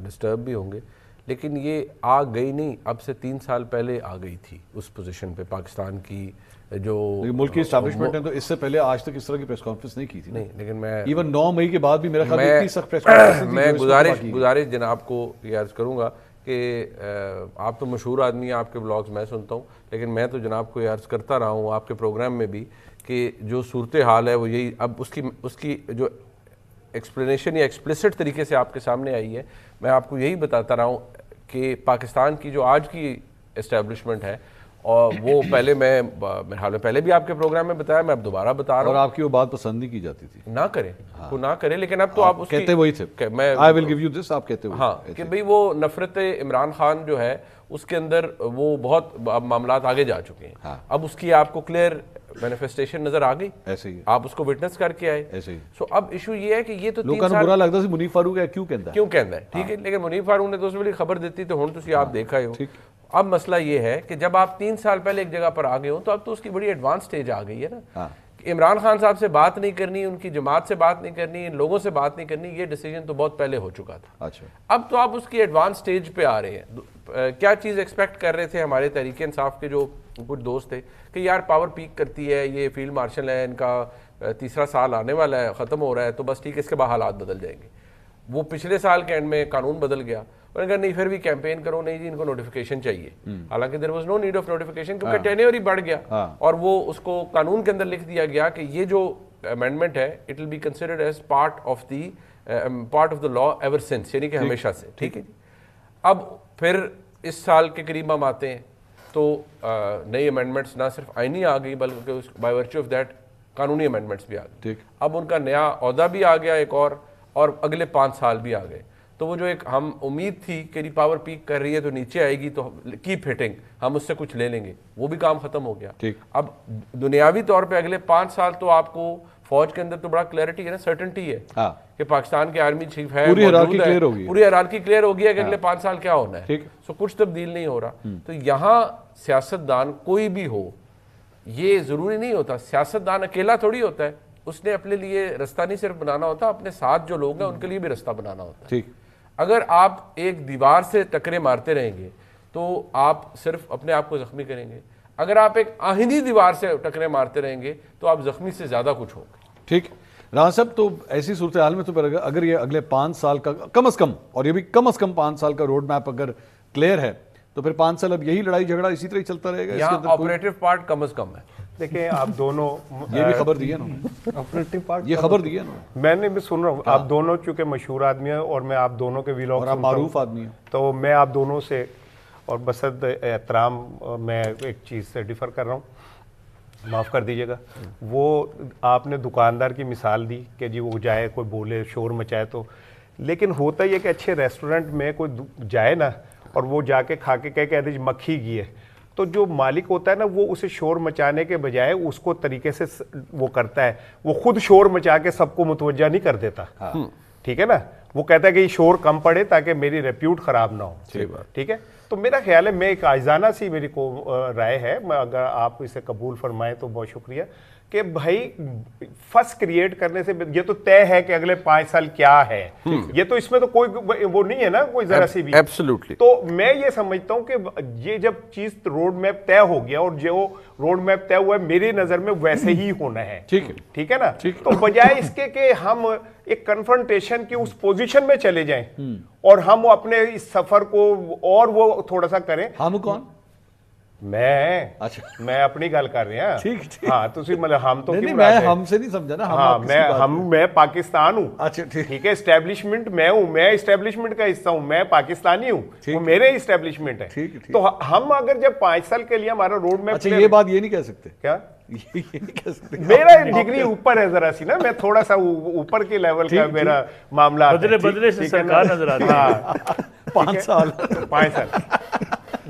ڈسٹرب بھی ہوں گے, لیکن یہ آ گئی نہیں, اب سے 3 سال پہلے آ گئی تھی اس پوزیشن پہ پاکستان کی جو ملک کی اسٹیبلشمنٹ ہے. تو اس سے پہلے آج تک اس طرح کی پریس کانفرنس نہیں کی تھی. نہیں, لیکن میں ایون 9 مئی کے بعد بھی میرا خیال ہے اتنی سخت پریس کانفرنس میں گزارش جناب کو یہ عرض کروں گا کہ آپ تو مشہور آدمی ہیں, آپ کے بلاگز میں سنتا ہوں, لیکن میں تو جناب کو یہ عرض کرتا رہا ہوں آپ کے پروگرام میں بھی کہ جو صورتحال ہے وہ یہی, اب اس کی جو ایکسپلینیشن یا ایکسپلسٹ طریقے سے آپ کے سامنے آئی ہے, میں آپ کو یہی بتاتا رہا ہوں کہ پاکستان کی جو آج کی اسٹیبلشمنٹ ہے, اور وہ پہلے میں میرے حال میں پہلے بھی آپ کے پروگرام میں بتایا, میں اب دوبارہ بتا رہا ہوں. اور آپ کی وہ بات پسند نہیں کی جاتی تھی, نہ کریں وہ نہ کریں, لیکن اب تو آپ کہتے وہی تھے, میں I will give you this, آپ کہتے ہوئے ہاں کہ بھئی وہ نفرت عمران خان جو ہے اس کے اندر وہ بہت معاملات آگے جا چکے ہیں. اب اس کی آپ کو کلیئر مینیفیسٹیشن نظر آ گئی, ایسے ہی آپ اس کو وٹنس کر کے آئے. ایسے ہی سو اب ایشو یہ ہے کہ یہ تو لوگوں کو برا لگتا سی منیف فاروق ہے کیوں کہندا ہے, ٹھیک ہے, لیکن منیف فاروق نے تو اس ویلے خبر دیتی تو ہن تسی آپ دیکھا ہی ہو. اب مسئلہ یہ ہے کہ جب آپ 3 سال پہلے ایک جگہ پر آ گئے ہو تو اب تو اس کی بڑی ایڈوانس سٹیج آ گئی ہے نا. عمران خان صاحب سے بات نہیں کرنی, ان کی جماعت سے بات نہیں کرنی, ان لوگوں سے بات نہیں کرنی, یہ ڈیسیجن تو بہت پہلے ہو چکا تھا. اب تو آپ اس کی ایڈوانس سٹیج پہ آ رہے ہیں. کیا چیز ایکسپیکٹ کر رہے تھے ہمارے تحریک انصاف کے جو کچھ دوست تھے کہ یار پاور پیک کرتی ہے, یہ فیلڈ مارشل ہے, ان کا 3 سال آنے والا ہے, ختم ہو رہا ہے, تو بس ٹھیک ہے, اس کے بعد حالات بدل جائیں گے. وہ پچھلے سال کے اینڈ میں قانون بدل گیا, انہوں نے کہا نہیں پھر بھی کیمپین کرو, نہیں جی ان کو نوٹیفیکیشن چاہیے. حالانکہ there was no need of notification, کیونکہ ٹینیور ہی بڑھ گیا, اور وہ اس کو قانون کے اندر لکھ دیا گیا کہ یہ جو امینڈمنٹ ہے it will be considered as part of the law ever since, یعنی کہ ہمیشہ سے. ٹھیک ہے جی. اب پھر اس سال کے قریب ہم آتے ہیں تو نئی امینڈمنٹس نہ صرف آئینی آ گئی بلکہ بائی ورچو آف دیٹ قانونی امینڈمنٹس بھی آ گئی. اب ان کا نیا عہدہ بھی آ گیا ایک اور اگلے 5 سال بھی آ گئے. تو وہ جو ایک ہم امید تھی کہ پاور پیک کر رہی ہے تو نیچے آئے گی تو کیپ ہٹنگ, ہم اس سے کچھ لے لیں گے, وہ بھی کام ختم ہو گیا. اب دنیاوی طور پہ اگلے 5 سال تو آپ کو فوج کے اندر تو بڑا کلیئرٹی ہے نا, سرٹنٹی ہے کہ پاکستان کے آرمی چیف ہے, پوری ہیرارکی کلیئر ہو گئی ہے کہ اگلے 5 سال کیا ہونا ہے. سو کچھ تبدیل نہیں ہو رہا. تو یہاں سیاستدان کوئی بھی ہو, یہ ضروری نہیں ہوتا, سیاستدان اکیلا تھوڑی ہوتا ہے, اس نے اپنے لیے رستہ نہیں صرف بنانا ہوتا, اپنے ساتھ جو لوگ ہیں ان کے لیے بھی رستہ بنانا ہوتا ہے. اگر آپ ایک دیوار سے ٹکرے مارتے رہیں گے تو آپ صرف اپنے آپ کو زخمی کریں گے, اگر آپ ایک آہنی دیوار سے ٹکرے مارتے رہیں گے تو آپ زخمی سے زیادہ کچھ ہوں گے. ٹھیک رانا صاحب, تو ایسی صورتحال میں تو اگر یہ اگلے 5 سال کا کم از کم, اور یہ بھی کم از کم 5 سال کا روڈ میپ اگر کلیئر ہے تو پھر 5 سال اب یہی لڑائی جھگڑا اسی طرح ہی چلتا رہے گا. یہاں آپریٹو پارٹ کم از کم ہے. دیکھیں آپ دونوں یہ بھی خبر دی ہے نا, آپریٹو پارٹ یہ خبر دی ہے نا, میں نے بھی سن رہا ہوں. آپ دونوں چونکہ مشہور آدمی ہیں اور میں آپ دونوں کے ویلاگ, اور آپ معروف آدمی ہیں, تو میں آپ دونوں سے اور بصد احترام میں ایک چیز سے ڈیفر کر رہا ہوں, معاف کر دیجیے گا. وہ آپ نے دکاندار کی مثال دی کہ جی وہ جائے کوئی بولے شور مچائے, تو لیکن ہوتا یہ کہ اچھے ریسٹورنٹ میں کوئی جائے نا اور وہ جا کے کھا کے کہہ دے مکھی گئی ہے, تو جو مالک ہوتا ہے نا وہ اسے شور مچانے کے بجائے اس کو طریقے سے وہ کرتا ہے, وہ خود شور مچا کے سب کو متوجہ نہیں کر دیتا. ٹھیک ہے نا, وہ کہتا ہے کہ یہ شور کم پڑے تاکہ میری ریپیوٹ خراب نہ ہو. ٹھیک ہے, تو میرا خیال ہے, میں ایک عاجزانہ سی میری کو رائے ہے, اگر آپ اسے قبول فرمائیں تو بہت شکریہ, کہ بھائی فس کریٹ کرنے سے یہ تو طے ہے کہ اگلے 5 سال کیا ہے, یہ تو اس میں تو کوئی وہ نہیں ہے نا کوئی ذرا سی بھی. ایبسولوٹلی. تو میں یہ سمجھتا ہوں کہ یہ جب چیز روڈ میپ طے ہو گیا, اور جو روڈ میپ طے ہوا ہے میری نظر میں ویسے ہی ہونا ہے. ٹھیک ہے نا, تو بجائے اس کے کہ ہم ایک کنفرنٹیشن کی اس پوزیشن میں چلے جائیں اور ہم اپنے اس سفر کو اور وہ تھوڑا سا کریں. ہم کون؟ میں اپنی گل کر رہا ہوں. ہاں تسی مطلب ہم تو ہم سے نہیں سمجھا نا, ہاں میں پاکستان ہوں. ٹھیک ہے, اسٹیبلشمنٹ میں ہوں, میں اسٹیبلشمنٹ کا حصہ ہوں, میں پاکستانی ہوں, وہ میرے اسٹیبلشمنٹ ہے. تو ہم اگر جب 5 سال کے لیے ہمارا روڈ میپ, یہ بات یہ نہیں کہہ سکتے کیا, میرا ڈگری اوپر ہے ذرا سی نا, میں تھوڑا سا اوپر کے لیول کا میرا معاملہ بدلے سے سرکار نظر آتی ہے. 5 سال.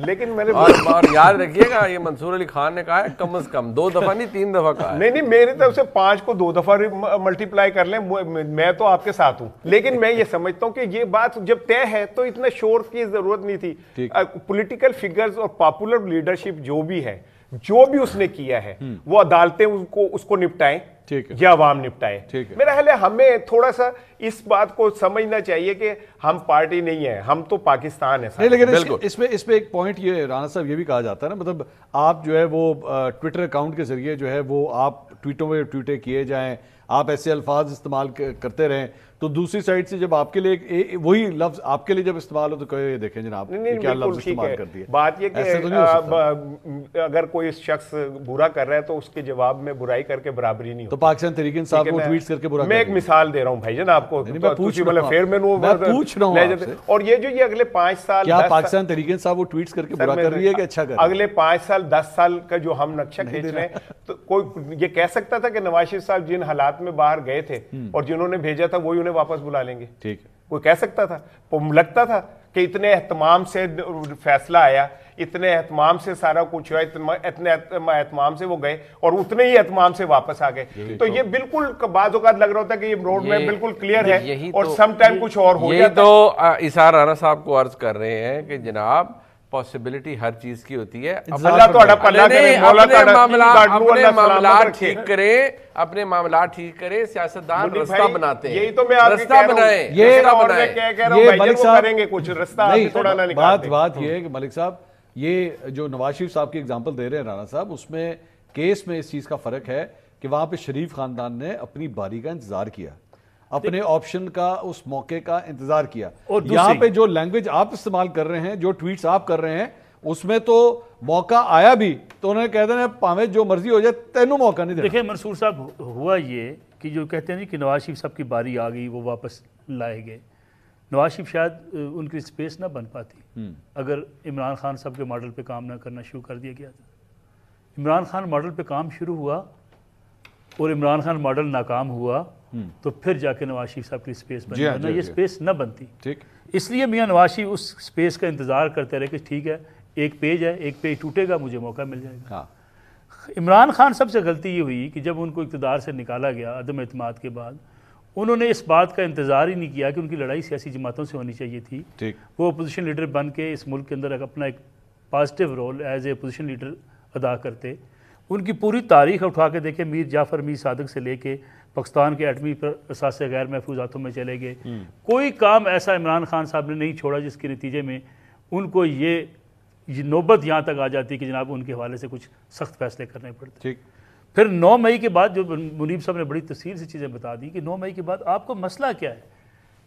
لیکن میں نے اور یاد رکھیے گا یہ منصور علی خان نے کہا ہے کم از کم 2 دفعہ نہیں 3 دفعہ کہا ہے. نہیں میری طرف سے 5 کو 2 دفعہ ملٹیپلائی کر لیں, میں تو آپ کے ساتھ ہوں. لیکن میں یہ سمجھتا ہوں کہ یہ بات جب طے ہے تو اتنا شور کی ضرورت نہیں تھی. پولیٹیکل فگرز اور پاپولر لیڈرشپ جو بھی ہے, جو بھی اس نے کیا ہے, وہ عدالتیں اس کو نپٹائیں یا عوام نپٹائے. میرا خیال ہے ہمیں تھوڑا سا اس بات کو سمجھنا چاہیے کہ ہم پارٹی نہیں ہیں, ہم تو پاکستان ہے. لیکن اس میں ایک پوائنٹ یہ رانا صاحب یہ بھی کہا جاتا ہے نا, مطلب آپ جو ہے وہ ٹویٹر اکاؤنٹ کے ذریعے جو ہے وہ آپ ٹویٹوں میں ٹویٹیں کیے جائیں, آپ ایسے الفاظ استعمال کرتے رہیں, تو دوسری سائڈ سے جب آپ کے لیے وہی لفظ آپ کے لیے جب استعمال ہو تو کہے دیکھیں جناب کیا لفظ استعمال کر دیا. بات یہ کہ اگر کوئی شخص برا کر رہا ہے تو اس کے جواب میں برائی کر کے برابری نہیں ہوتی. تو پاکستان تحریک انصاف کو ٹویٹس کر کے برا, میں ایک مثال دے رہا ہوں بھائی جان آپ کو, میں پوچھ رہا ہوں. اور یہ جو یہ اگلے 5 سال کیا پاکستان تحریک انصاف وہ ٹویٹس کر کے برا کر رہی ہے کہ اچھا کر رہی ہے؟ اگلے 5 سال 10 سال کا جو ہم نقشہ کھینچ رہے ہیں, تو کوئی یہ کہہ سکتا تھا کہ نواز شریف صاحب جن حالات میں باہر گئے تھے اور جنہوں نے بھیجا تھا وہی انہیں واپس بلا لیں گے؟ ٹھیک ہے, کوئی کہہ سکتا تھا؟ لگتا تھا کہ اتنے اہتمام سے فیصلہ آیا, اتنے اہتمام سے سارا کچھ ہوا, اتنے اہتمام سے وہ گئے اور اتنے ہی اہتمام سے واپس آ گئے. تو یہ بالکل بعض اوقات لگ رہا ہوتا ہے کہ یہ روڈ میپ بالکل کلیئر ہے اور سم ٹائم کچھ اور ہو جاتا ہے. یہی تو اسحاق رانا صاحب کو عرض کر رہے ہیں کہ جناب پاسبلٹی ہر چیز کی ہوتی ہے. اللہ تہاڈا بھلا کرے, مولا اپنے معاملات ٹھیک کرے, اپنے معاملات ٹھیک کرے. سیاستدان رستہ بناتے ہیں, یہی تو میں آپ رستہ بنائیں, یہ کہہ رہا ہوں ملک صاحب کریں گے کچھ رستہ تھوڑا نہ نکالتے. بات یہ ہے کہ ملک صاحب یہ جو نواز شریف صاحب کی اگزامپل دے رہے ہیں رانا صاحب, اس میں کیس میں اس چیز کا فرق ہے کہ وہاں پہ شریف خاندان نے اپنی باری کا انتظار کیا, اپنے آپشن کا اس موقع کا انتظار کیا. یہاں پہ جو لینگویج آپ استعمال کر رہے ہیں, جو ٹویٹس آپ کر رہے ہیں, اس میں تو موقع آیا بھی تو انہوں نے کہہ دینا پاویں جو مرضی ہو جائے تینوں موقع نہیں دینا. دیکھیں منصور صاحب, ہوا یہ کہ جو کہتے ہیں کہ نواز شریف صاحب کی باری آ گئی, وہ واپس لائے گئے. نواز شریف شاید ان کی سپیس نہ بن پاتی اگر عمران خان صاحب کے ماڈل پہ کام نہ کرنا شروع کر دیا گیا تھا. عمران خان ماڈل پہ کام شروع ہوا اور عمران خان ماڈل ناکام ہوا تو پھر جا کے نواز شریف صاحب کی سپیس بنی, ورنہ یہ سپیس نہ بنتی. اس لیے میاں نواز شریف اس سپیس کا انتظار کرتے رہے کہ ٹھیک ہے ایک پیج ہے, ایک پیج ٹوٹے گا, مجھے موقع مل جائے گا. عمران خان سب سے غلطی یہ ہوئی کہ جب ان کو اقتدار سے نکالا گیا عدم اعتماد کے بعد, انہوں نے اس بات کا انتظار ہی نہیں کیا کہ ان کی لڑائی سیاسی جماعتوں سے ہونی چاہیے تھی. وہ اپوزیشن لیڈر بن کے اس ملک کے اندر اپنا ایک positive role as a opposition leader ادا کرتے. ان کی پوری تاریخ اٹھا کے دیکھیں, میر جعفر میر صادق سے لے کے پاکستان کے ایٹمی پر اثاثے غیر محفوظ ہاتھوں میں چلے گئے, کوئی کام ایسا عمران خان صاحب نے نہیں چھوڑا جس کے نتیجے میں ان کو یہ نوبت یہاں تک آ جاتی کہ جناب ان کے حوالے سے کچھ سخت فیصلے کرنے پڑتے. پھر 9 مئی کے بعد جو منیب صاحب نے بڑی تفصیل سے چیزیں بتا دی کہ 9 مئی کے بعد آپ کو مسئلہ کیا ہے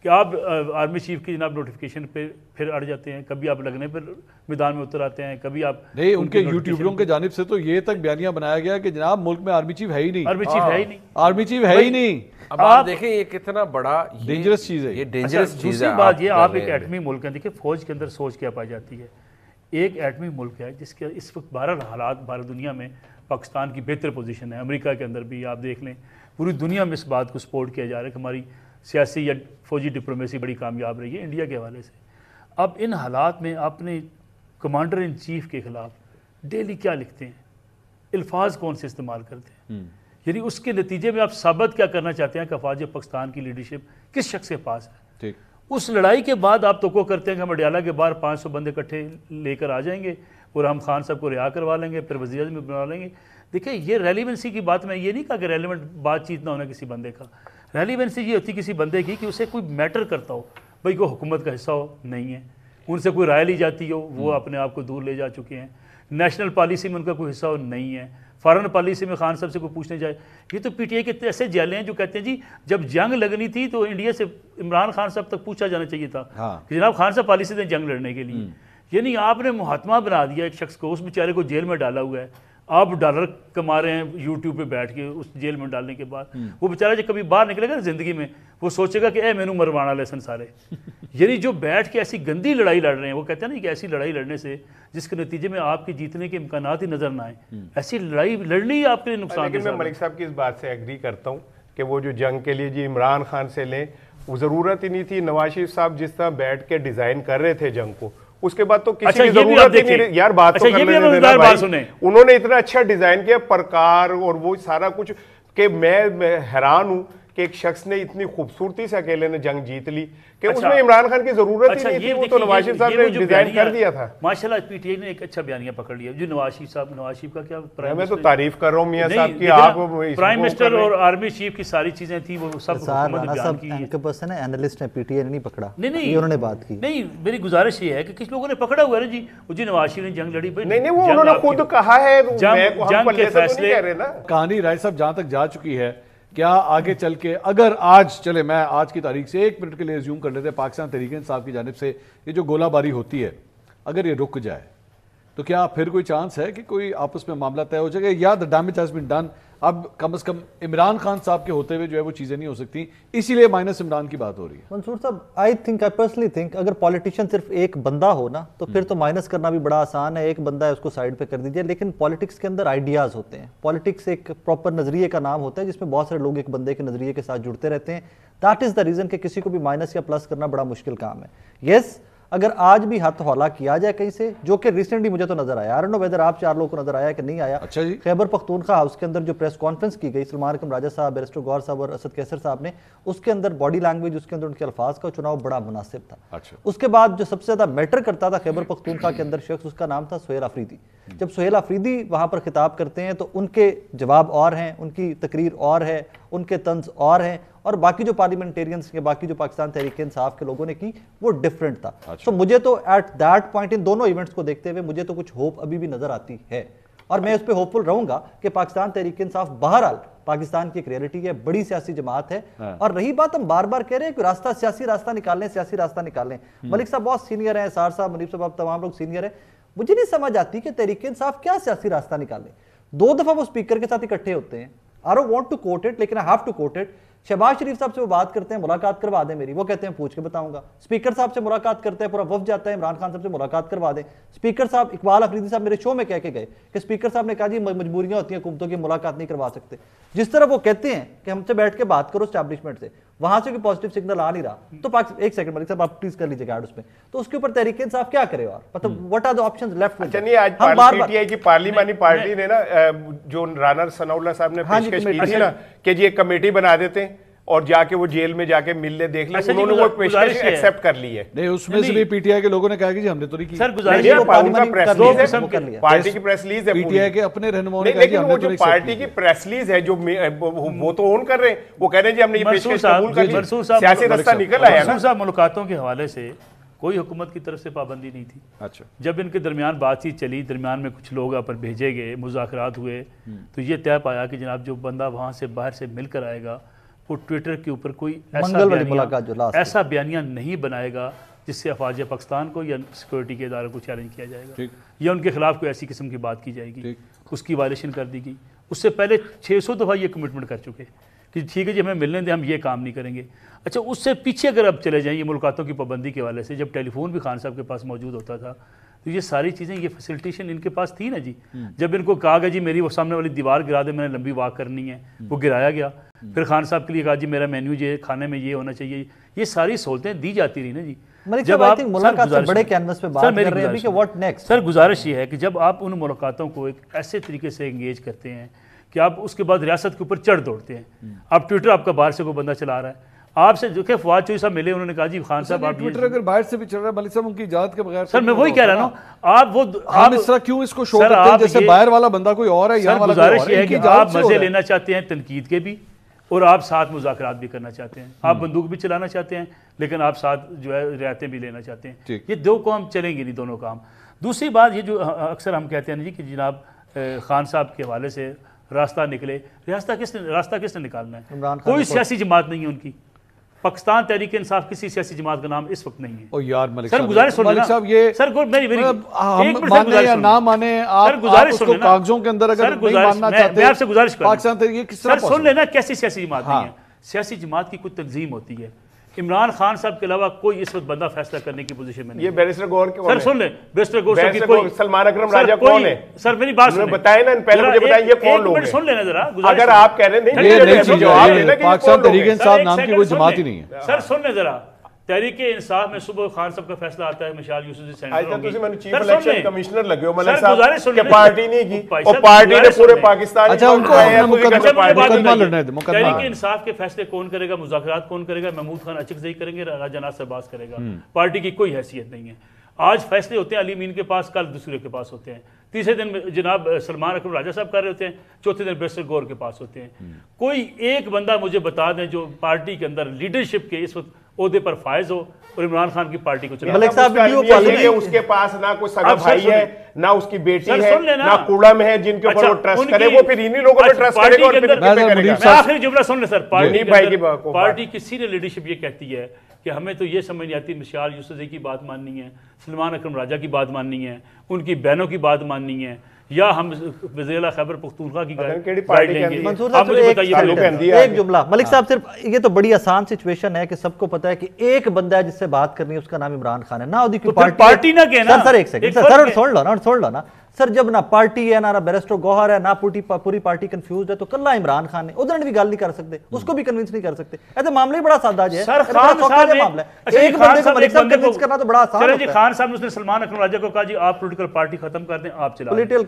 کہ آپ آرمی چیف کی جناب نوٹیفیکیشن پہ پھر اڑ جاتے ہیں, کبھی آپ لگنے پر میدان میں اتر آتے ہیں, کبھی آپ نہیں. ان کے یوٹیوبروں کی جانب سے تو یہ تک بیانیہ بنایا گیا کہ جناب ملک میں آرمی چیف ہے ہی نہیں, آرمی چیف ہے ہی نہیں, آرمی چیف ہے ہی نہیں. اب آپ دیکھیں یہ کتنا بڑا ڈینجرس چیز ہے. یہ ڈینجرس چیز ہے. دوسری بات یہ, آپ ایک ایٹمی ملک ہیں, دیکھیں فوج کے اندر سوچ کیا پائی جاتی ہے. ایک ایٹمی ملک ہے جس کے اس وقت 12 حالات بھارت دنیا میں پاکستان کی بہتر پوزیشن ہے. امریکہ کے اندر بھی آپ دیکھ لیں, پوری دنیا میں اس بات کو سپورٹ کیا جا رہا ہے کہ ہماری سیاسی یا فوجی ڈپلومیسی بڑی کامیاب رہی ہے انڈیا کے حوالے سے. اب ان حالات میں اپنے کمانڈر ان چیف کے خلاف ڈیلی کیا لکھتے ہیں, الفاظ کون سے استعمال کرتے ہیں, یعنی اس کے نتیجے میں آپ ثابت کیا کرنا چاہتے ہیں کہ افواج پاکستان کی لیڈرشپ کس شخص کے پاس ہے. اس لڑائی کے بعد آپ توقع کرتے ہیں کہ ہم اڈیالہ کے باہر 500 بندے اکٹھے لے کر آ جائیں گے اور ہم خان صاحب کو رہا کروا لیں گے, پھر وزیر اعظم بنا لیں گے. دیکھیں یہ ریلیونسی کی بات, میں یہ نہیں کہا کہ ریلیونٹ بات چیت نہ ہونا کسی بندے کا. ریلیونسی یہ ہوتی کسی بندے کی کہ اسے کوئی میٹر کرتا ہو, بھائی کوئی حکومت کا حصہ ہو, نہیں ہے, ان سے کوئی رائے لی جاتی ہو, وہ اپنے آپ کو دور لے جا چکے ہیں, نیشنل پالیسی میں ان کا کوئی حصہ ہو, نہیں ہے, فارن پالیسی میں خان صاحب سے کوئی پوچھنے جائے. یہ تو پی ٹی آئی کے ایسے جیلے ہیں جو کہتے ہیں جی جب جنگ لگنی تھی تو انڈیا سے عمران خان صاحب تک پوچھا جانا چاہیے تھا کہ جناب خان صاحب پالیسی دیں جنگ لڑنے کے لیے. یعنی آپ نے محتمہ بنا دیا ایک شخص کو, اس بیچارے کو جیل میں ڈالا ہوا ہے, آپ ڈالر کما رہے ہیں یوٹیوب پہ بیٹھ کے اس جیل میں ڈالنے کے بعد. وہ بیچارہ جب کبھی باہر نکلے گا زندگی میں وہ سوچے گا کہ اے مینو مروانا لیسن سارے. یعنی جو بیٹھ کے ایسی گندی لڑائی لڑ رہے ہیں, وہ کہتے ہیں نا کہ ایسی لڑائی لڑنے سے جس کے نتیجے میں آپ کے جیتنے کے امکانات ہی نظر نہ آئیں, ایسی لڑائی لڑنی ہی آپ کے لیے نقصان. لیکن میں ملک صاحب کی اس بات سے ایگری کرتا ہوں کہ وہ جو جنگ کے لیے جی عمران خان سے لیں, وہ ضرورت ہی نہیں تھی. نواز شریف صاحب جس طرح بیٹھ کے ڈیزائن کر رہے تھے جنگ کو, اس کے بعد تو کسی کی ضرورت ہی نہیں یار بات تو کرنے دینا بھائی. انہوں نے اتنا اچھا ڈیزائن کیا پرکار اور وہ سارا کچھ کہ میں حیران ہوں کہ ایک شخص نے اتنی خوبصورتی سے اکیلے نے جنگ جیت لی کہ اس میں عمران خان کی ضرورت ہی نہیں تھی, وہ تو نواز شریف صاحب نے ڈیزائن کر دیا تھا. ماشاءاللہ پی ٹی آئی نے ایک اچھا بیانیہ پکڑ لیا جو نواز شریف کا کیا میں تو تعریف کر رہا ہوں میاں صاحب کی, آپ پرائم منسٹر اور آرمی چیف کی ساری چیزیں تھیں وہ سب حکومت نے بیان کی. ان کے پاس ہے نا انالسٹ نے پی ٹی آئی نے نہیں پکڑا, نہیں انہوں نے بات کی. نہیں میری گزارش یہ ہے کہ کچھ لوگوں نے پکڑا ہوا ہے جی نواز شریف نے جنگ لڑی. نہیں وہ انہوں نے خود کہا ہے, جنگ کے فیصلے کہانی رائے صاحب جہاں تک جا چکی ہے, کیا آگے چل کے اگر آج چلے میں آج کی تاریخ سے 1 منٹ کے لیے زیوم کر لیتے ہیں پاکستان تحریک انصاف کی جانب سے یہ جو گولہ باری ہوتی ہے اگر یہ رک جائے تو کیا پھر کوئی چانس ہے کہ کوئی آپس میں معاملہ طے ہو جائے گا, یا the damage has been done, اب کم از کم عمران خان صاحب کے ہوتے ہوئے جو ہے وہ چیزیں نہیں ہو سکتی, اسی لیے مائنس عمران کی بات ہو رہی ہے؟ منصور صاحب I personally think اگر پولیٹیشین صرف ایک بندہ ہو نا تو پھر تو مائنس کرنا بھی بڑا آسان ہے, ایک بندہ ہے اس کو سائڈ پہ کر دیجئے, لیکن پولیٹکس کے اندر آئیڈیاز ہوتے ہیں. پولیٹکس ایک پراپر نظریے کا نام ہوتا ہے جس میں بہت سارے لوگ ایک بندے کے نظریے کے ساتھ جڑتے رہتے ہیں. دیٹ از دا ریزن کہ کسی کو بھی مائنس یا پلس کرنا بڑا مشکل کام ہے. یس اگر آج بھی ہاتھ حوالہ کیا جائے کہیں سے, جو کہ ریسنٹلی مجھے تو نظر آیا, I don't know whether آپ 4 لوگوں کو نظر آیا کہ نہیں آیا, اچھا جی, خیبر پختونخوا ہاؤس کے اندر جو پریس کانفرنس کی گئی سلمان اکرم راجہ صاحب, بیرسٹر گور صاحب اور اسد کیسر صاحب نے, اس کے اندر باڈی لینگویج, اس کے اندر ان کے الفاظ کا چناؤ بڑا مناسب تھا. اچھا اس کے بعد جو سب سے زیادہ میٹر کرتا تھا خیبر پختونخوا کے اندر شخص, اس کا نام تھا سہیل آفریدی. جب سہیل آفریدی وہاں پر خطاب کرتے ہیں تو ان کے جواب اور ہیں, ان کی تقریر اور ہے, ان کے طنز اور ہیں, اور باقی جو پارلیمنٹیرینز کے باقی جو پاکستان تحریک انصاف کے لوگوں نے کی وہ ڈیفرنٹ تھا. تو مجھے تو ایٹ دیٹ پوائنٹ ان دونوں ایونٹس کو دیکھتے ہوئے مجھے تو کچھ ہوپ ابھی بھی نظر آتی ہے, اور میں اس پہ ہوپ فل رہوں گا کہ پاکستان تحریک انصاف بہرحال پاکستان کی ایک ریئلٹی ہے, بڑی سیاسی جماعت ہے. اور رہی بات ہم بار بار کہہ رہے ہیں کہ راستہ سیاسی راستہ نکالیں, سیاسی راستہ نکالیں. ملک صاحب بہت سینئر ہیں, سار صاحب, منیب صاحب, تمام لوگ سینئر ہیں. مجھے نہیں سمجھ آتی کہ تحریک انصاف کیا سیاسی راستہ نکالے. 2 دفعہ وہ سپیکر کے ساتھ اکٹھے ہوتے ہیں, I don't want to quote it لیکن I have to quote it. Shahbaz شریف صاحب سے وہ بات کرتے ہیں ملاقات کروا دیں میری, وہ کہتے ہیں پوچھ کے بتاؤں گا. اسپیکر صاحب سے ملاقات کرتے ہیں, پورا وفد جاتا ہے, عمران خان صاحب سے ملاقات کروا دیں. اسپیکر صاحب اقبال آفریدی صاحب میرے شو میں کہہ کے گئے کہ اسپیکر صاحب نے کہا جی مجبوریاں ہوتی ہیں حکومتوں کی, ملاقات نہیں کروا سکتے. جس طرح وہ کہتے ہیں کہ ہم سے بیٹھ کے بات کرو اسٹیبلشمنٹ سے, وہاں سے کوئی پازیٹیو سگنل آ نہیں رہا, تو ایک سیکنڈ ملک صاحب آپ پلیز کر لیجیے گائیڈ اس میں, تو اس کے اوپر تحریک انصاف کیا کرے, اور مطلب what are the options left. اچھا نہیں, آج پی ٹی آئی کی پارلیمانی پارٹی نے نا جو رانا ثناء اللہ صاحب نے پیشکش کی تھی نا کہ جی ایک کمیٹی بنا دیتے ہیں اور جا کے وہ جیل میں جا کے مل لے دیکھ لیں, انہوں نے وہ پیشکش ایکسپٹ کر لی ہے. نہیں اس میں سے بھی پی ٹی آئی کے لوگوں نے کہا کہ جی ہم نے تو نہیں کی. سر گزارش ہے پارٹی کی پریس ریلیز ہے, پی ٹی آئی کے اپنے رہنماؤں نے کہا لیکن وہ جو پارٹی کی پریس ریلیز ہے جو وہ تو اون کر رہے ہیں, وہ کہہ رہے ہیں جی ہم نے یہ پیشکش قبول کر لی, سیاسی راستہ نکل آیا نا. صاحب ملاقاتوں کے حوالے سے کوئی حکومت کی طرف سے پابندی نہیں تھی. اچھا جب ان کے درمیان بات چیت چلی, درمیان میں کچھ لوگ پر بھیجے گئے, مذاکرات ہوئے, تو یہ طے پایا کہ جناب جو بندہ وہاں سے باہر سے مل کر آئے گا وہ ٹویٹر کے اوپر کوئی ایسا بیانیہ نہیں بنائے گا جس سے افواج پاکستان کو یا سیکورٹی کے اداروں کو چیلنج کیا جائے گا, یا ان کے خلاف کوئی ایسی قسم کی بات کی جائے گی. اس کی وائلیشن کر دی گئی. اس سے پہلے 600 دفعہ یہ کمٹمنٹ کر چکے کہ ٹھیک ہے جی ہمیں ملنے دیں, ہم یہ کام نہیں کریں گے. اچھا اس سے پیچھے اگر اب چلے جائیں یہ ملاقاتوں کی پابندی کے حوالے سے, جب ٹیلی فون بھی خان صاحب کے پاس موجود ہوتا تھا تو یہ ساری چیزیں, یہ فیسلٹیشن ان کے پاس تھی نا جی. جب ان کو کہا گیا جی میری وہ سامنے والی دیوار گرا دے, میں نے لمبی واک کرنی ہے, وہ گرایا گیا. پھر خان صاحب کے لیے کہا جی میرا مینیو یہ کھانے میں یہ ہونا چاہیے, یہ ساری سہولتیں دی جاتی رہی نا جی. جب آپ ملاقات سے بڑے کینوس پہ بات کر رہے ہیں کہ واٹ نیکسٹ. سر گزارش یہ ہے کہ جب آپ ان ملاقاتوں کو ایک ایسے طریقے سے انگیج کرتے ہیں کہ آپ اس کے بعد ریاست کے اوپر چڑھ دوڑتے ہیں, آپ ٹویٹر آپ کا باہر سے کوئی بندہ چلا رہا ہے, آپ سے جو کہ فواد چوہی صاحب ملے, انہوں نے کہا جی خان صاحب آپ ٹویٹر اگر باہر سے بھی چل رہا ہے ملک صاحب ان کی اجازت کے بغیر, سر میں وہی کہہ رہا ہوں, آپ وہ ہم اس طرح کیوں اس کو شو کرتے ہیں جیسے باہر والا بندہ کوئی اور ہے, یہاں والا کوئی اور ہے. گزارش یہ ہے کہ آپ مزے لینا چاہتے ہیں تنقید کے بھی, اور آپ ساتھ مذاکرات بھی کرنا چاہتے ہیں, آپ بندوق بھی چلانا چاہتے ہیں لیکن آپ ساتھ جو ہے رعایتیں بھی لینا چاہتے ہیں. یہ دو کام چلیں گے نہیں, دونوں کام. دوسری بات یہ جو اکثر ہم کہتے ہیں جی کہ جناب خان صاحب کے حوالے سے راستہ نکلے, راستہ کس نے نکالنا ہے؟ کوئی سیاسی جماعت نہیں ہے ان کی. پاکستان تحریک انصاف کسی سیاسی جماعت کا نام اس وقت نہیں ہے. او یار ملک صاحب, سر گزارش سن لینا صاحب, یہ سر میری مانے یا نہ مانے, آپ اس کو کاغذوں کے اندر اگر نہیں ماننا چاہتے, میں آپ سے گزارش کروں پاکستان تحریک کس طرح سن لینا کیسی سیاسی جماعت نہیں ہے. سیاسی جماعت کی کوئی تنظیم ہوتی ہے. عمران خان صاحب کے علاوہ کوئی اس وقت بندہ فیصلہ کرنے کی پوزیشن میں نہیں. یہ بیرسٹر گور کے سر سن لیں, بیرسٹر گور صاحب کی کوئی, سلمان اکرم راجہ کون ہے؟ سر میری بات سنیں, بتائیں نا, پہلے مجھے بتائیں یہ کون لوگ ہیں. سن لینا ذرا, اگر آپ کہہ رہے ہیں نہیں, پاکستان تحریک انصاف نام کی کوئی جماعت ہی نہیں ہے. سر سن لیں ذرا, تحریک انصاف میں صبح خان صاحب کا فیصلہ آتا ہے مشال یوسف سے سینٹر آج ہوگی. تک میں چیف سر الیکشن کمشنر لگے ہو ملک سر گزارش صاحب سن کہ پارٹی نہیں کی بھائی اور صاحب پارٹی نے گزارش پورے سن لیں. پاکستان اچھا ان کو مقدمہ لڑنے دیں. تحریک انصاف کے فیصلے کون کرے گا, مذاکرات کون کرے گا؟ محمود خان اچکزئی کریں گے, راجہ ناز عباس کرے گا. پارٹی کی کوئی حیثیت نہیں ہے. آج فیصلے ہوتے ہیں علی امین کے پاس, کل دوسرے کے پاس ہوتے ہیں. تیسرے دن جناب سلمان اکرم راجہ صاحب کر رہے ہوتے ہیں, چوتھے دن بیرسٹر گور کے پاس ہوتے ہیں. کوئی ایک بندہ مجھے بتا دیں جو پارٹی کے اندر لیڈرشپ کے اس وقت عہدے پر فائز ہو اور عمران خان کی پارٹی کو چلا. ملک صاحب اس کے پاس نہ کوئی سگا بھائی ہے, نہ اس کی بیٹی ہے, نہ کوڑا میں ہے جن کے اوپر وہ ٹرسٹ کرے, وہ پھر انہی لوگوں پہ ٹرسٹ کرے گا اور پھر کرے گا. آخری جملہ سن لیں سر. پارٹی کی سینئر لیڈرشپ یہ کہتی ہے کہ ہمیں تو یہ سمجھ نہیں آتی مشال یوسفزئی کی بات ماننی ہے, سلمان اکرم راجہ کی بات ماننی ہے, ان کی بہنوں کی بات ماننی ہے, یا ہم وزیر اعلیٰ خیبر پختونخوا کی گائیڈ لیں گے. منصور صاحب ایک جملہ, ملک صاحب صرف یہ تو بڑی آسان سچویشن ہے کہ سب کو پتا ہے کہ ایک بندہ ہے جس سے بات کرنی ہے, اس کا نام عمران خان ہے. نہ ادی کی پارٹی نہ کہنا. سر ایک سیکنڈ سر سن لو نا سر, جب نہ پارٹی ہے, نہ بیرسٹر گوہر ہے, نہ پوری پارٹی کنفیوزڈ ہے, تو کلا عمران خان ہے ادھر بھی گل نہیں کر سکتے, اس کو بھی کنونس نہیں کر سکتے. ایسے معاملہ ہی بڑا سادہ ہے سر. خان صاحب ایک بندے کو ملک صاحب کنونس کرنا تو بڑا آسان ہے. چلیں جی, خان صاحب نے سلمان اکرم راجہ کو کہا جی آپ پولیٹیکل پارٹی ختم کر دیں, آپ چلا پولیٹیکل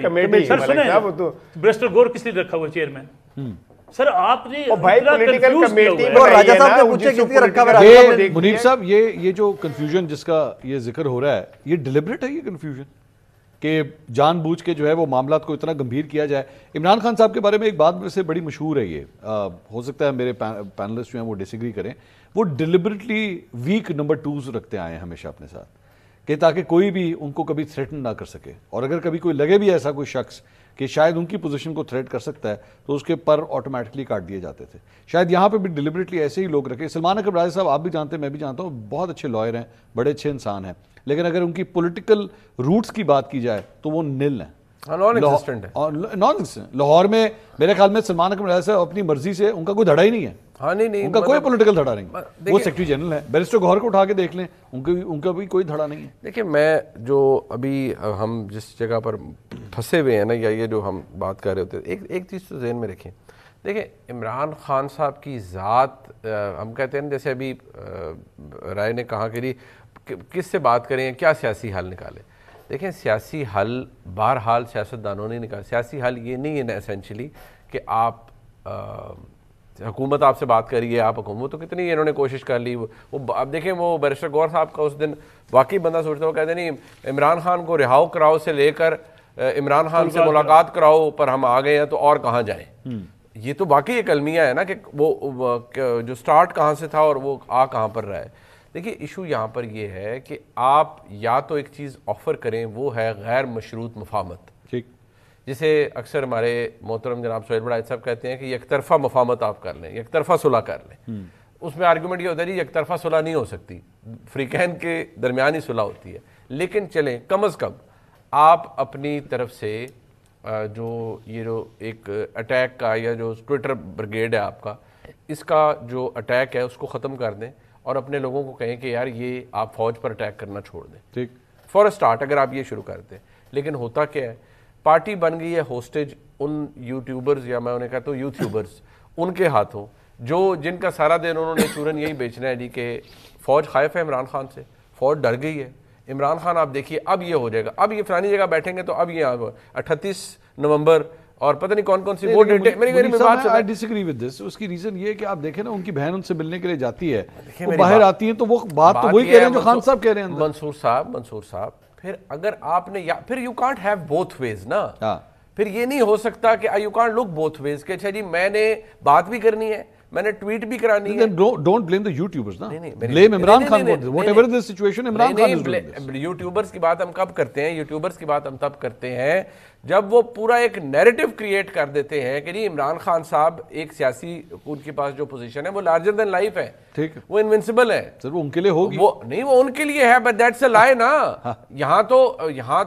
کمیٹی. سر سنیں, بیرسٹر گور کس لیے رکھا ہوا چیئرمین؟ سر آپ نے منیر صاحب یہ جو کنفیوژن جس کا یہ ذکر ہو رہا ہے, یہ ڈیلیبریٹ ہے یہ کنفیوژن کہ جان بوجھ کے جو ہے وہ معاملات کو اتنا گمبھیر کیا جائے. عمران خان صاحب کے بارے میں ایک بات ویسے بڑی مشہور ہے, یہ ہو سکتا ہے میرے پینلسٹ جو ہیں وہ ڈس ایگری کریں, وہ ڈیلیبریٹلی ویک نمبر 2 رکھتے آئے ہیں ہمیشہ اپنے ساتھ, کہ تاکہ کوئی بھی ان کو کبھی تھریٹن نہ کر سکے, اور اگر کبھی کوئی لگے بھی ایسا کوئی شخص کہ شاید ان کی پوزیشن کو تھریٹ کر سکتا ہے تو اس کے پر آٹومیٹکلی کاٹ دیے جاتے تھے. شاید یہاں پہ بھی ڈیلیبریٹلی ایسے ہی لوگ رکھے. سلمان اکرم راجہ صاحب آپ بھی جانتے ہیں, میں بھی جانتا ہوں, بہت اچھے لائر ہیں, بڑے اچھے انسان ہیں, لیکن اگر ان کی پولیٹیکل روٹس کی بات کی جائے تو وہ نل ہیں, لاہور میں میرے خیال میں سلمان اکرم راجہ صاحب اپنی مرضی سے, ان کا کوئی دھڑا ہی نہیں ہے. ان کا کوئی پولیٹیکل دھڑا نہیں, وہ سیکرٹری جنرل ہے. بیرسٹر گوہر کو اٹھا کے دیکھ لیں, ان کا بھی کوئی دھڑا نہیں ہے. دیکھیں میں جو ابھی ہم جس جگہ پر پھنسے ہوئے ہیں نا, یا یہ جو ہم بات کر رہے ہوتے ہیں, ایک چیز تو ذہن میں رکھیں. دیکھیں عمران خان صاحب کی ذات, ہم کہتے ہیں جیسے ابھی رائے نے کہا کہ کس سے بات کریں, کیا سیاسی حل نکالیں. دیکھیں سیاسی حل بہرحال سیاستدانوں نے نکالا. سیاسی حل یہ نہیں ہے نا اسینشلی کہ آپ حکومت آپ سے بات کریے, آپ حکومت تو کتنی انہوں نے کوشش کر لی. وہ اب دیکھیں وہ بیرسٹر گور صاحب کا اس دن واقعی بندہ سوچتا ہے, وہ کہتے نہیں عمران خان کو رہاؤ کراؤ سے لے کر عمران خان سے ملاقات کراؤ پر ہم آ گئے ہیں تو اور کہاں جائیں. یہ تو باقی ایک المیہ ہے نا کہ وہ جو سٹارٹ کہاں سے تھا اور وہ آ کہاں پر رہا ہے. دیکھیے ایشو یہاں پر یہ ہے کہ آپ یا تو ایک چیز آفر کریں, وہ ہے غیر مشروط مفاہمت, جسے اکثر ہمارے محترم جناب سہیل بڑائچ صاحب کہتے ہیں کہ یک طرفہ مفاہمت آپ کر لیں, یک طرفہ صلح کر لیں. اس میں آرگومنٹ یہ ہوتا ہے جی یک طرفہ صلح نہیں ہو سکتی, فریقین کے درمیان ہی صلح ہوتی ہے. لیکن چلیں کم از کم آپ اپنی طرف سے جو یہ جو ایک اٹیک کا, یا جو ٹویٹر بریگیڈ ہے آپ کا, اس کا جو اٹیک ہے اس کو ختم کر دیں, اور اپنے لوگوں کو کہیں کہ یار یہ آپ فوج پر اٹیک کرنا چھوڑ دیں. ٹھیک, فور اے اسٹارٹ اگر آپ یہ شروع کرتے ہیں. لیکن ہوتا کیا ہے, پارٹی بن گئی ہے ہوسٹیج ان یوٹیوبرز, یا میں انہیں کہتا ہوں یوٹیوبرز, ان کے ہاتھوں, جو جن کا سارا دن انہوں نے چورن یہی بیچنا ہے جی کہ فوج خائف ہے عمران خان سے, فوج ڈر گئی ہے. عمران خان آپ دیکھیے اب یہ ہو جائے گا, اب یہ فلانی جگہ بیٹھیں گے تو اب یہ 38 نومبر اور پتہ نہیں کون کون سی vote. I disagree with this. اس کی ریزن یہ ہے کہ آپ دیکھیں نا, ان کی بہن ان سے ملنے کے لیے جاتی ہے, وہ باہر آتی ہیں تو وہ بات تو وہی کہہ رہے ہیں جو خان صاحب کہہ رہے ہیں. منصور صاحب پھر اگر آپ نے, پھر you can't have both ways نا. پھر یہ نہیں ہو سکتا کہ you can't look both ways کہ اچھا جی میں نے بات بھی کرنی ہے, میں نے ٹویٹ بھی کرانی ہے. Don't blame the YouTubers نا, blame Imran Khan for this. Whatever the situation, Imran Khan is doing this. YouTubers کی بات ہم کب کرتے ہیں, یوٹیوبرز کی بات ہم تب کرتے ہیں جب وہ پورا ایک نیریٹو کریٹ کر دیتے ہیں کہ جی عمران خان صاحب ایک سیاسی, ان کے پاس جو پوزیشن ہے وہ لارجر دین لائف ہے, ٹھیک, وہ انوینسیبل ہے. سر وہ ان کے لیے ہوگی, وہ نہیں, وہ ان کے لیے ہے, بٹ دیٹس اے لائے نا. یہاں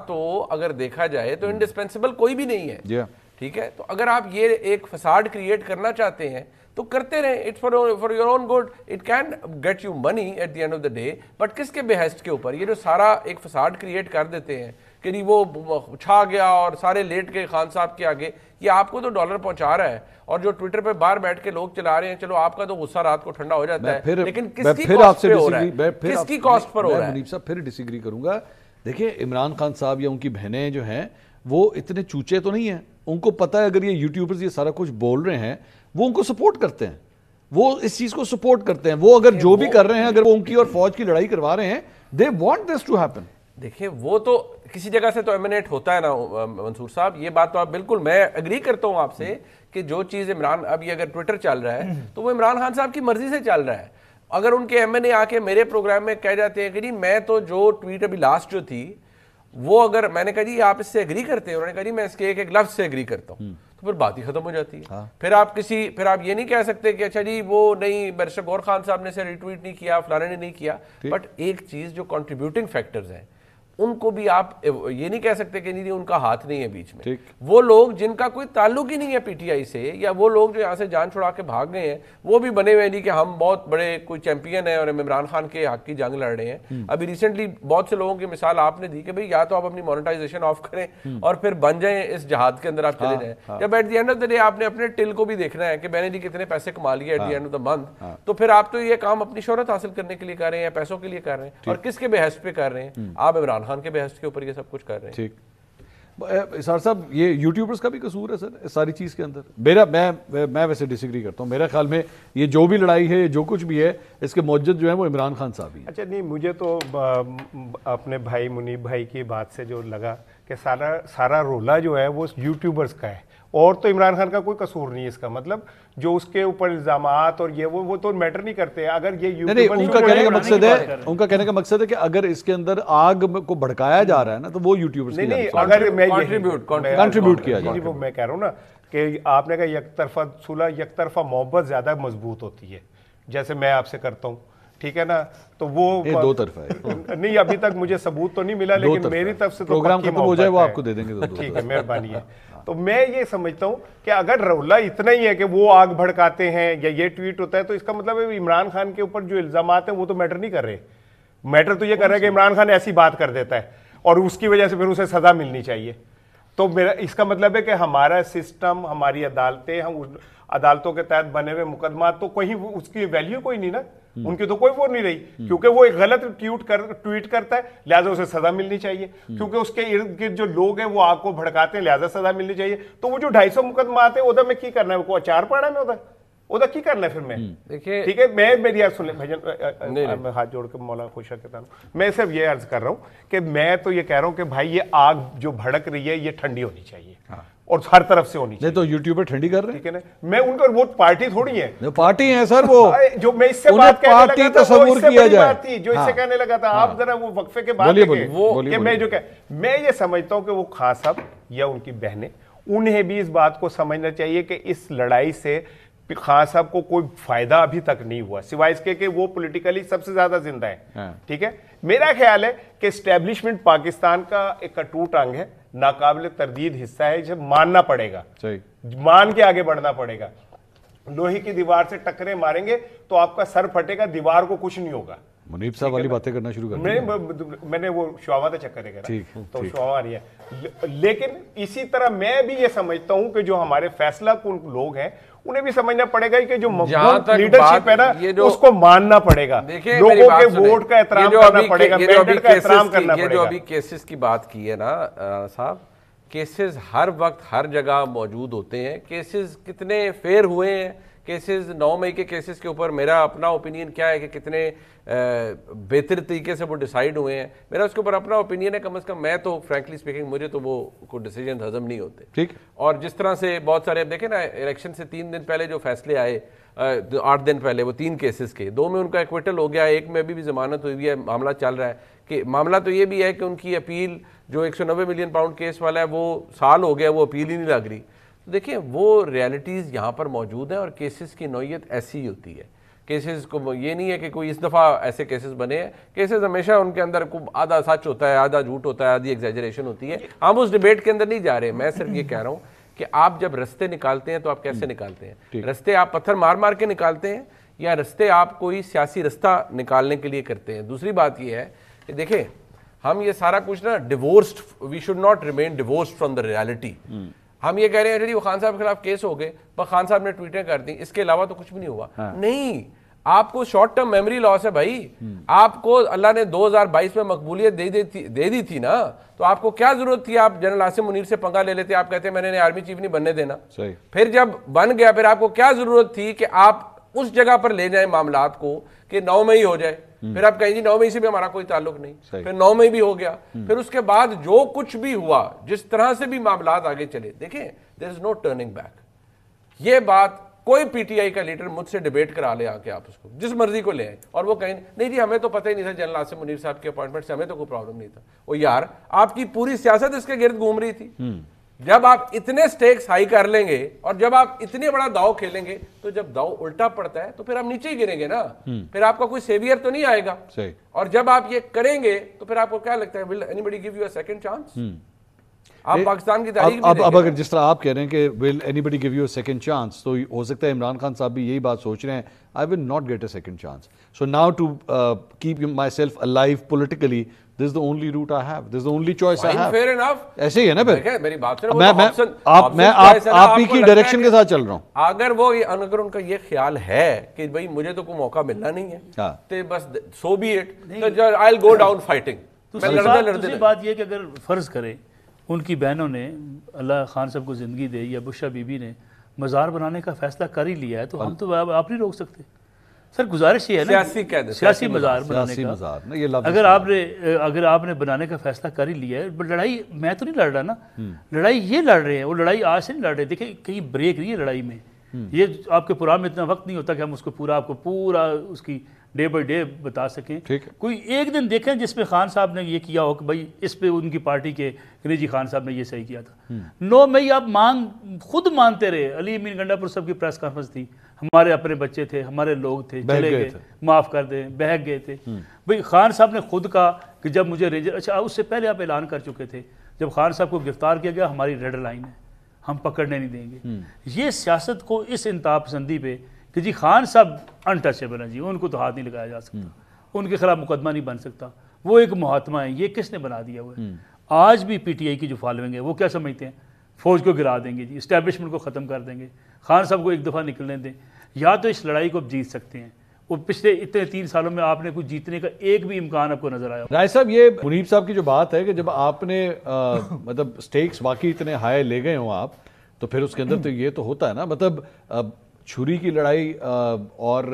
تو اگر دیکھا جائے تو انڈسپینسیبل کوئی بھی نہیں ہے, ٹھیک ہے. تو اگر آپ یہ ایک فساد کریٹ کرنا چاہتے ہیں تو کرتے رہیں, it's for your own good, it can get you money at the end of the day, but کس کے بہیسٹ کے اوپر یہ جو سارا ایک فساد کریٹ کر دیتے ہیں کہ نہیں وہ چھا گیا اور سارے لیٹ گئے خان صاحب کے آگے. یہ آپ کو تو ڈالر پہنچا رہا ہے, اور جو ٹویٹر پہ باہر بیٹھ کے لوگ چلا رہے ہیں, چلو آپ کا تو غصہ رات کو ٹھنڈا ہو جاتا ہے, لیکن کس کی کاسٹ پہ ہو رہا ہے, کس کی کاسٹ پر ہو رہا ہے. منیب صاحب پھر ڈس ایگری کروں گا. دیکھیں عمران خان صاحب یا ان کی بہنیں جو ہیں وہ اتنے چوچے تو نہیں ہیں, ان کو پتہ ہے اگر یہ یوٹیوبرز یہ سارا کچھ بول رہے ہیں وہ ان کو سپورٹ کرتے ہیں, وہ اس چیز کو سپورٹ کرتے ہیں. وہ اگر جو بھی کر رہے ہیں, اگر وہ ان کی اور فوج کی لڑائی کروا رہے ہیں, they want this to happen. دیکھیں وہ تو کسی جگہ سے تو ایمینیٹ ہوتا ہے نا منصور صاحب, یہ بات تو آپ بالکل, میں اگری کرتا ہوں آپ سے کہ جو چیز عمران, اب یہ اگر ٹویٹر چل رہا ہے تو وہ عمران خان صاحب کی مرضی سے چل رہا ہے. اگر ان کے ایم این اے آ کے میرے پروگرام میں کہہ جاتے ہیں کہ نہیں میں تو جو ٹویٹ ابھی لاسٹ جو تھی وہ, اگر میں نے کہا جی آپ اس سے اگری کرتے ہیں, انہوں نے کہا جی میں اس کے ایک ایک لفظ سے اگری کرتا ہوں, تو پھر بات ہی ختم ہو جاتی ہے. پھر آپ یہ نہیں کہہ سکتے کہ اچھا جی وہ نہیں بیرسٹر غور خان صاحب نے اسے ریٹویٹ نہیں کیا, فلانے نے نہیں کیا. بٹ ایک چیز جو کنٹریبیوٹنگ فیکٹرز ہیں ان کو بھی آپ یہ نہیں کہہ سکتے کہ نہیں ان کا ہاتھ نہیں ہے بیچ میں. وہ لوگ جن کا کوئی تعلق ہی نہیں ہے پی ٹی آئی سے, یا وہ لوگ جو یہاں سے جان چھڑا کے بھاگ گئے ہیں, وہ بھی بنے ہوئے نہیں کہ ہم بہت بڑے کوئی چیمپئن ہیں اور ہم عمران خان کے حق کی جنگ لڑ رہے ہیں. ابھی ریسنٹلی بہت سے لوگوں کی مثال آپ نے دی کہ بھئی یا تو آپ اپنی مونیٹائزیشن آف کریں اور پھر بن جائیں اس جہاد کے اندر آپ چلے جائیں, جب at the end of the day آپ نے اپنے ٹل کو بھی دیکھنا ہے کہ میں نے جی کتنے پیسے کما لیے at the end of the month, تو پھر آپ تو یہ کام اپنی شہرت حاصل کرنے کے لیے کر رہے ہیں یا پیسوں کے لیے کر رہے ہیں, اور کس کے بحث پہ کر رہے ہیں, آپ عمران خان کے بحث کے اوپر سب کچھ کر رہے ہیں. ٹھیک اسار صاحب, یہ یوٹیوبرز کا بھی قصور ہے سر اس ساری چیز کے اندر. میں ویسے ڈس ایگری کرتا ہوں, میرے خیال میں یہ جو بھی لڑائی ہے, جو کچھ بھی ہے, اس کے موجد جو ہے وہ عمران خان صاحب ہی. اچھا نہیں, مجھے تو اپنے بھائی منیب بھائی کی بات سے جو لگا کہ سارا رولا جو ہے وہ یوٹیوبرز کا ہے, اور تو عمران خان کا کوئی قصور نہیں ہے. اس کا مطلب جو اس کے اوپر الزامات اور یہ وہ تو میٹر نہیں کرتے. اگر یہ ان کا کہنے کا مقصد ہے کہ اگر اس کے اندر آگ کو بھڑکایا جا رہا ہے نا تو وہ یوٹیوبرز کی نہیں, اگر میں کنٹریبیوٹ کیا جائے. وہ میں کہہ رہا ہوں نا کہ آپ نے کہا یک طرفہ صلح, یک طرفہ محبت زیادہ مضبوط ہوتی ہے, جیسے میں آپ سے کرتا ہوں, ٹھیک ہے نا, تو وہ دو طرفہ ہے. نہیں ابھی تک مجھے ثبوت تو نہیں ملا, لیکن میری طرف سے پروگرام ختم ہو جائے وہ آپ کو دے دیں گے. ٹھیک ہے, مہربانی ہے. تو میں یہ سمجھتا ہوں کہ اگر رولا اتنا ہی ہے کہ وہ آگ بھڑکاتے ہیں یا یہ ٹویٹ ہوتا ہے, تو اس کا مطلب ہے عمران خان کے اوپر جو الزامات ہیں وہ تو میٹر نہیں کر رہے. میٹر تو یہ کر رہا ہے کہ عمران خان ایسی بات کر دیتا ہے اور اس کی وجہ سے پھر اسے سزا ملنی چاہیے. تو میرا اس کا مطلب ہے کہ ہمارا سسٹم, ہماری عدالتیں, ہم عدالتوں کے تحت بنے ہوئے مقدمات, تو کہیں اس کی ویلیو کوئی نہیں نا, ان کی تو کوئی وہ نہیں رہی, کیونکہ وہ ایک غلط ٹویٹ کرتا ہے لہٰذا اسے سزا ملنی چاہیے, کیونکہ اس کے ارد گرد جو لوگ ہیں وہ آگ کو بھڑکاتے ہیں لہٰذا سزا ملنی چاہیے. تو وہ جو 250 مقدمات ہیں ادھر میں کی کرنا ہے, کوئی اچار پڑھنا ہے ادھر کی کرنا ہے پھر میں. ٹھیک ہے, میں میری یاد سن لیں بھائی, میں ہاتھ جوڑ کے مولا خوشا کہتا ہوں, میں صرف یہ عرض کر رہا ہوں کہ میں تو یہ کہہ رہا ہوں کہ بھائی یہ آگ جو بھڑک رہی ہے یہ ٹھنڈی ہونی چاہیے اور ہر طرف سے ہونی چاہیے. تو یوٹیوبر ٹھنڈی کر رہے ہیں, ٹھیک ہے نا, میں ان کا وہ پارٹی تھوڑی ہے, پارٹی ہیں سر وہ, جو میں اس سے بات کہنے لگا تھا تصور کیا جائے جو اس سے کہنے لگا تھا. آپ ذرا وہ وقفے کے بعد کہ میں یہ سمجھتا ہوں کہ وہ خان صاحب یا ان کی بہنیں, انہیں بھی اس بات کو سمجھنا چاہیے کہ اس لڑائی سے خان صاحب کو کوئی فائدہ ابھی تک نہیں ہوا, سوائے اس کے کہ وہ پولیٹیکلی سب سے زیادہ زندہ ہے. ٹھیک ہے, میرا خیال ہے کہ اسٹیبلشمنٹ پاکستان کا ایک اٹوٹ انگ ہے, ناقابل تردید حصہ ہے, جسے ماننا پڑے گا, مان کے آگے بڑھنا پڑے گا. لوہے کی دیوار سے ٹکرے ماریں گے تو آپ کا سر پھٹے گا, دیوار کو کچھ نہیں ہوگا. منیب صاحب والی باتیں کرنا شروع کر میں نے وہ شعوا کا چکر ہے تو شعوا نہیں ہے. لیکن اسی طرح میں بھی یہ سمجھتا ہوں کہ جو ہمارے فیصلہ کن لوگ ہیں انہیں بھی سمجھنا پڑے گا کہ جو لیڈرشپ ہے نا اس کو ماننا پڑے گا, لوگوں کے ووٹ کا احترام کرنا پڑے گا, مینڈیٹ کا احترام کرنا پڑے گا. جو ابھی کیسز کی بات کی ہے نا صاحب, کیسز ہر وقت ہر جگہ موجود ہوتے ہیں. کیسز کتنے فیئر ہوئے ہیں, کیسز 9 مئی کے کیسز کے اوپر میرا اپنا اوپینین کیا ہے کہ کتنے بہتر طریقے سے وہ ڈیسائیڈ ہوئے ہیں, میرا اس کے اوپر اپنا اوپینین ہے. کم از کم میں تو فرینکلی اسپیکنگ مجھے تو وہ کوئی ڈیسیجن ہضم نہیں ہوتے. ٹھیک, اور جس طرح سے بہت سارے دیکھیں نا, الیکشن سے 3 دن پہلے جو فیصلے آئے, 8 دن پہلے, وہ 3 کیسز کے, 2 میں ان کا ایکویٹل ہو گیا, 1 میں ابھی بھی ضمانت ہوئی ہے, معاملہ چل رہا ہے. کہ معاملہ تو یہ بھی ہے کہ ان کی اپیل جو 190 ملین پاؤنڈ کیس والا ہے وہ سال ہو گیا, وہ اپیل ہی نہیں لگ رہی. دیکھیں وہ ریالٹیز یہاں پر موجود ہیں, اور کیسز کی نوعیت ایسی ہی ہوتی ہے. کیسز کو یہ نہیں ہے کہ کوئی اس دفعہ ایسے کیسز بنے ہیں, کیسز ہمیشہ ان کے اندر آدھا سچ ہوتا ہے, آدھا جھوٹ ہوتا ہے, آدھی ایگزیجریشن ہوتی ہے. ہم اس ڈیبیٹ کے اندر نہیں جا رہے. میں صرف یہ کہہ رہا ہوں کہ آپ جب رستے نکالتے ہیں تو آپ کیسے نکالتے ہیں؟ رستے آپ پتھر مار مار کے نکالتے ہیں, یا رستے آپ کوئی سیاسی رستہ نکالنے کے لیے کرتے ہیں؟ دوسری بات یہ ہے کہ دیکھیں ہم یہ سارا کچھ نا divorced, we should not remain divorced from the reality. ہم یہ کہہ رہے ہیں وہ خان صاحب کے خلاف کیس ہو گئے, پر خان صاحب نے ٹویٹیں کر دی, اس کے علاوہ تو کچھ بھی نہیں ہوا. نہیں, آپ کو شارٹ ٹرم میموری لاس ہے بھائی. آپ کو اللہ نے 2022 میں مقبولیت دے دی تھی نا, تو آپ کو کیا ضرورت تھی آپ جنرل عاصم منیر سے پنگا لے لیتے. آپ کہتے ہیں میں نے آرمی چیف نہیں بننے دینا. پھر جب بن گیا, پھر آپ کو کیا ضرورت تھی کہ آپ اس جگہ پر لے جائیں معاملات کو کہ 9 مئی ہو جائے. پھر آپ کہیں جی 9 مئی سے بھی ہمارا کوئی تعلق نہیں, پھر 9 مئی بھی ہو گیا. پھر اس کے بعد جو کچھ بھی ہوا, جس طرح سے بھی معاملات آگے چلے, دیکھیں there is no turning back. یہ بات کوئی پی ٹی آئی کا لیڈر مجھ سے ڈیبیٹ کرا لے آ کے, آپ اس کو جس مرضی کو لے آئیں اور وہ کہیں نہیں جی ہمیں تو پتہ ہی نہیں تھا جنرل عاصم منیر صاحب کے اپوائنٹمنٹ سے, ہمیں تو کوئی پرابلم نہیں تھا. وہ یار آپ کی پوری سیاست اس کے گرد گھوم رہی تھی. جب آپ اتنے سٹیکس ہائی کر لیں گے اور جب آپ اتنے بڑا داؤ کھیلیں گے, تو جب داؤ الٹا پڑتا ہے تو پھر آپ نیچے ہی گریں گے نا, پھر آپ کا کوئی سیویئر تو نہیں آئے گا. اور جب آپ یہ کریں گے تو پھر آپ کو کیا لگتا ہے, will anybody give you a second chance? آپ پاکستان کی تاریخ اب اگر جس طرح آپ کہہ رہے ہیں کہ will anybody give you a second chance, تو ہو سکتا ہے عمران خان صاحب بھی یہی بات سوچ رہے ہیں, I will not get a second chance. So now to keep myself alive politically, this is the only route I have, this is the only choice I have. Fair enough. ایسے ہی ہے نا پھر, میری بات سنیں, میں آپ ہی کی ڈائریکشن کے ساتھ چل رہا ہوں. اگر ان کا یہ خیال ہے کہ بھئی مجھے تو کوئی موقع ملنا نہیں ہے تو بس so be it, I'll go down fighting. دوسری بات یہ کہ اگر فرض کریں ان کی بہنوں نے, اللہ خان صاحب کو زندگی دے, یا بشرا بی بی نے مزار بنانے کا فیصلہ کر ہی لیا ہے, تو ہم تو آپ نہیں روک سکتے. سر گزارش یہ ہے نا, سیاسی مزار بنانے کا, اگر آپ نے بنانے کا فیصلہ کر ہی لیا ہے, لڑائی میں تو نہیں لڑ رہا نا, لڑائی یہ لڑ رہے ہیں, وہ لڑائی آج سے نہیں لڑ رہے. دیکھیں کہیں بریک نہیں ہے لڑائی میں, یہ آپ کے پروگرام میں اتنا وقت نہیں ہوتا کہ ہم اس کو آپ کو پورا اس کی ڈے بائی ڈے بتا سکیں. کوئی ایک دن دیکھیں جس میں خان صاحب نے یہ کیا ہو کہ بھائی اس پہ ان کی پارٹی کے جی خان صاحب نے یہ صحیح کیا تھا. 9 مئی آپ خود مانتے رہے. علی امین گنڈا پور صاحب کی پریس کانفرنس تھی, ہمارے اپنے بچے تھے, ہمارے لوگ تھے, چلے گئے, معاف کر دیں, بہک گئے تھے. بھائی خان صاحب نے خود کہا کہ جب مجھے رینجر, اچھا اس سے پہلے آپ اعلان کر چکے تھے جب خان صاحب کو گرفتار کیا گیا, ہماری ریڈ لائن ہے, ہم پکڑنے نہیں دیں گے. یہ سیاست کو اس انتہا پسندی پہ کہ جی خان صاحب انٹچیبل ہیں, جی ان کو تو ہاتھ نہیں لگایا جا سکتا, ان کے خلاف مقدمہ نہیں بن سکتا, وہ ایک محاتمہ ہے. یہ کس نے بنا دیا ہوا ہے؟ آج بھی پی ٹی آئی کی جو فالوئنگ ہے وہ کیا سمجھتے ہیں, فوج کو گرا دیں گے جی, اسٹیبلشمنٹ کو ختم کر دیں گے, خان صاحب کو ایک دفعہ نکلنے دیں. یا تو اس لڑائی کو اب جیت سکتے ہیں, اور پچھلے اتنے 3 سالوں میں آپ نے کچھ جیتنے کا ایک بھی امکان آپ کو نظر آیا؟ رائے صاحب, یہ منیب صاحب کی جو بات ہے کہ جب آپ نے مطلب سٹیکس واقعی اتنے ہائی لے گئے ہوں آپ, تو پھر اس کے اندر تو یہ تو ہوتا ہے نا, مطلب چھری کی لڑائی اور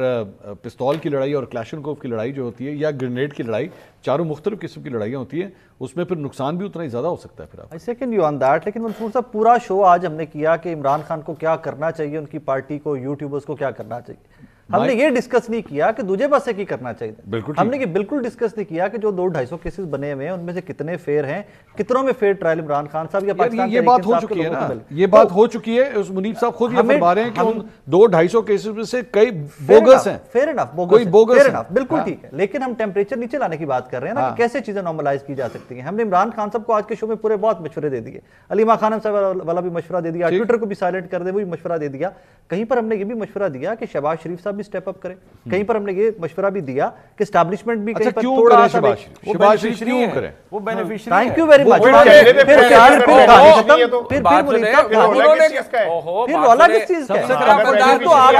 پستول کی لڑائی اور کلاشنکوف کی لڑائی جو ہوتی ہے, یا گرینیڈ کی لڑائی, چاروں مختلف قسم کی لڑائیاں ہوتی ہیں, اس میں پھر نقصان بھی اتنا ہی زیادہ ہو سکتا ہے. پھر آپ سیکنڈ یو آن دیٹ. لیکن منصور صاحب پورا شو آج ہم نے کیا کہ عمران خان کو کیا کرنا چاہیے, ان کی پارٹی کو, یوٹیوبرز کو کیا کرنا چاہیے. ہم نے یہ ڈسکس نہیں کیا کہ دوسرے پاسے کی کرنا چاہیے. ہم نے یہ بالکل ڈسکس نہیں کیا کہ جو 200-250 کیسز بنے ہوئے ہیں ان میں سے کتنے فیئر ہیں, کتنوں میں فیئر ٹرائل عمران خان صاحب یا پاکستان. یہ بات ہو چکی ہے نا, یہ بات ہو چکی ہے. منیب صاحب خود یہ فرما رہے ہیں کہ ان 200-250 کیسز میں سے کئی بوگس ہیں. فیئر انف, فیئر انف, بالکل ٹھیک ہے. لیکن ہم ٹیمپریچر نیچے لانے کی بات کر رہے ہیں نا, کہ کیسے چیزیں نارملائز کی جا سکتی ہیں. ہم نے عمران خان صاحب کو آج کے شو میں پورے بہت مشورے دے دیے, علیمہ خانم صاحب والا بھی مشورہ دے دیا, ٹویٹر کو بھی سائلنٹ کر دے وہ بھی مشورہ دے دیا. کہیں پر ہم نے یہ بھی مشورہ دیا کہ شہباز شریف صاحب بھی اسٹیپ اپ کریں. کہیں پر ہم نے یہ مشورہ بھی دیا کہ اسٹیبلشمنٹ بھی کہیں پر تھوڑا سا شہباز شریف کیوں کریں, وہ beneficiary. Thank you very much. پھر رولا کس چیز کا ہے؟ تو آپ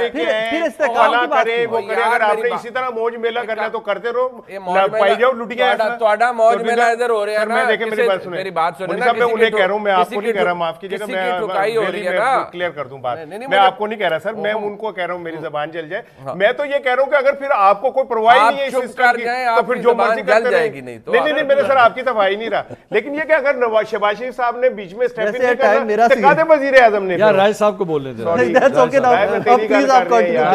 نے پھر استحکام کی بات کی. اگر آپ نے اسی طرح موج میلہ کرنا تو کرتے رہو, پائی جاؤ لٹیاں. تھوڑا موج میلہ ادھر ہو رہا ہے نا. دیکھیں میری بات سنیں, میں انہیں کہہ رہا ہوں, میں آپ کو نہیں کہہ رہا, معاف کیجیے گا, میں کلیئر کر دوں بات. میں آپ کو نہیں کہہ رہا سر, میں ان کو کہہ رہا ہوں میری زبان جل جائے. میں تو یہ کہہ رہا ہوں کہ اگر پھر آپ کو کوئی پرواہ نہیں ہے اس سسٹم کی تو پھر جو مرضی کرتے رہیں. نہیں, میں نے سر آپ کی صفائی نہیں رہا. لیکن یہ کہ اگر شہباز شریف صاحب نے بیچ میں اسٹیپ نہیں کرنا, قادم وزیر اعظم نے. یار رائے صاحب کو بولنے دیں, رائے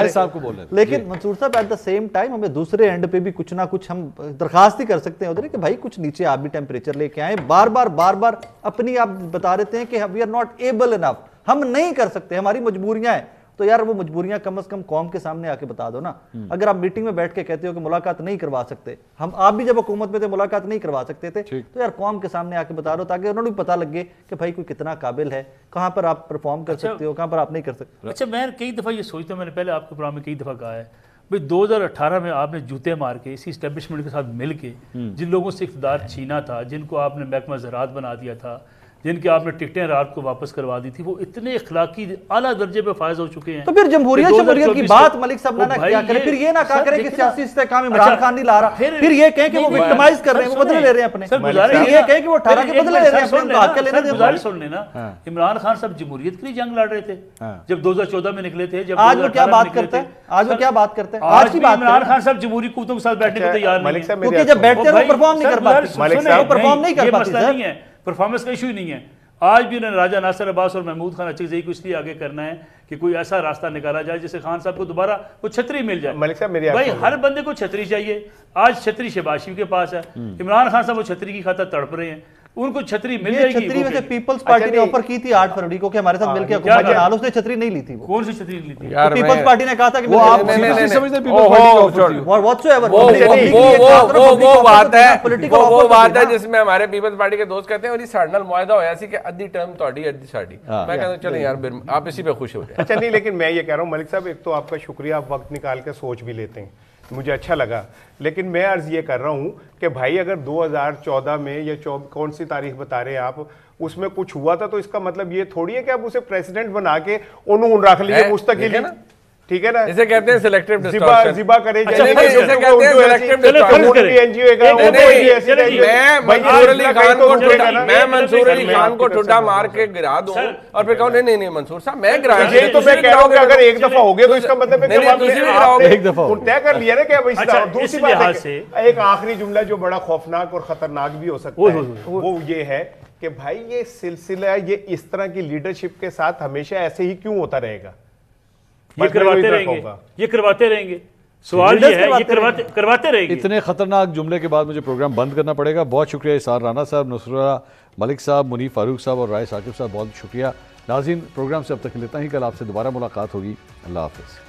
صاحب کو بولنے دیں. لیکن منصور صاحب ایٹ دا سیم ٹائم ہمیں دوسرے اینڈ پہ بھی کچھ نہ کچھ ہم درخواست ہی کر سکتے ہیں ادھر کہ بھائی کچھ نیچے آپ بھی ٹیمپریچر لے کے آئیں. بار بار اپنی آپ بتا دیتے ہیں کہ وی آر ناٹ ایبل انف, ہم نہیں کر سکتے, ہماری مجبوریاں ہیں. تو یار وہ مجبوریاں کم از کم قوم کے سامنے آ کے بتا دو نا. اگر آپ میٹنگ میں بیٹھ کے کہتے ہو کہ ملاقات نہیں کروا سکتے, آپ بھی جب حکومت میں تھے ملاقات نہیں کروا سکتے تھے, تو یار قوم کے سامنے آ کے بتا دو تاکہ انہوں نے بھی پتہ لگے کہ بھائی کوئی کتنا قابل ہے, کہاں پر آپ پرفارم کر سکتے ہو, کہاں پر آپ نہیں کر سکتے. اچھا, میں کئی دفعہ یہ سوچتا ہوں, میں نے پہلے آپ کے پروگرام میں کئی دفعہ کہا ہے, بھئی 2018 میں آپ نے جوتے مار کے اسی اسٹیبلشمنٹ کے ساتھ مل کے جن لوگوں سے اقتدار چھینا تھا، جن کو آپ نے محکمہ زراعت بنا دیا تھا، جن کے آپ نے ٹکٹیں رات کو واپس کروا دی تھی، وہ اتنے اخلاقی اعلیٰ درجے پہ فائز ہو چکے ہیں. تو پھر جمہوریت شمولیت کی بات ملک صاحب نہ کیا کرے، پھر یہ نہ کہا کرے کہ سیاسی استحکام عمران خان نہیں لا رہا، پھر یہ کہیں کہ وہ وکٹمائز کر رہے ہیں، وہ بدلے لے رہے ہیں اپنے، پھر یہ کہیں کہ وہ 18 کے بدلے لے رہے ہیں اپنے، ان کو حق کے لینے دیں. گزارش سن لینا، عمران خان صاحب جمہوریت کے لیے جنگ لڑ رہے تھے جب 2014 میں نکلے تھے. جب آج وہ کیا بات کرتے ہیں، آج وہ کیا بات کرتے ہیں، آج کی بات عمران خان صاحب جمہوری قوتوں کے ساتھ بیٹھنے کو تیار نہیں ہیں، کیونکہ جب بیٹھتے ہیں وہ پرفارم نہیں کر پاتے، وہ پرفارم نہیں کر پاتے. مسئلہ نہیں ہے، پرفارمنس کا ایشو ہی نہیں ہے. آج بھی انہوں نے راجہ ناصر عباس اور محمود خان اچکزئی کو اس لیے آگے کرنا ہے کہ کوئی ایسا راستہ نکالا جائے جس سے خان صاحب کو دوبارہ وہ چھتری مل جائے. ملک صاحب میری بھائی ہر بندے کو چھتری چاہیے. آج چھتری شہباز شریف کے پاس ہے، عمران خان صاحب وہ چھتری کی خاطر تڑپ رہے ہیں، ان کو چھتری مل جائے گی. چھتری ویسے پیپلز پارٹی نے آفر کی تھی 8 فروری کو کہ ہمارے ساتھ مل کے حکومت بنا لو، اس نے چھتری نہیں لی تھی. کون سی چھتری لی تھی؟ پیپلز پارٹی نے کہا تھا کہ وہ آپ سمجھتے ہیں پیپلز پارٹی وہ بات ہے جس میں ہمارے پیپلز پارٹی کے دوست کہتے ہیں اور یہ ساڑھنال معاہدہ ہویا سی کہ ادھی ٹرم تہاڈی ادھی ساڈی. میں کہتا ہوں چلیں یار آپ اسی پہ خوش ہو جائیں. اچھا نہیں، لیکن میں یہ کہہ رہا ہوں ملک صاحب، ایک تو آپ کا شکریہ، آپ وقت نکال کے سوچ بھی لیتے ہیں، مجھے اچھا لگا. لیکن میں عرض یہ کر رہا ہوں کہ بھائی اگر 2014 میں یا کون سی تاریخ بتا رہے ہیں آپ، اس میں کچھ ہوا تھا تو اس کا مطلب یہ تھوڑی ہے کہ آپ اسے پریزیڈنٹ بنا کے انہوں رکھ لیے مستقل، ٹھیک ہے نا؟ اسے کہتے ہیں سلیکٹیو ڈسٹارشن. زبا کرے اسے کہتے ہیں سلیکٹیو ڈسٹارشن. میں منصور علی خان کو ٹھڈا مار کے گرا دوں اور پھر کہوں نہیں نہیں منصور صاحب میں گرایا. یہ تو میں کہہ رہا ہوں کہ اگر ایک دفعہ ہو گیا تو اس کا مطلب ہے کہ آپ نے ایک دفعہ طے کر لیا نا کہ دوسری بات ہے. ایک آخری جملہ جو بڑا خوفناک اور خطرناک بھی ہو سکتا ہے وہ یہ ہے کہ بھائی یہ سلسلہ یہ اس طرح کی لیڈرشپ کے ساتھ ہمیشہ ایسے ہی کیوں ہوتا رہے گا؟ یہ کرواتے رہیں گے. سوال یہ ہے یہ کرواتے رہیں گے. اتنے خطرناک جملے کے بعد مجھے پروگرام بند کرنا پڑے گا. بہت شکریہ اسار رانا صاحب، نصراللہ ملک صاحب، منیف فاروق صاحب اور رائے ثاقب صاحب، بہت شکریہ. ناظرین پروگرام سے اب تک لیتا ہی، کل آپ سے دوبارہ ملاقات ہوگی. اللہ حافظ.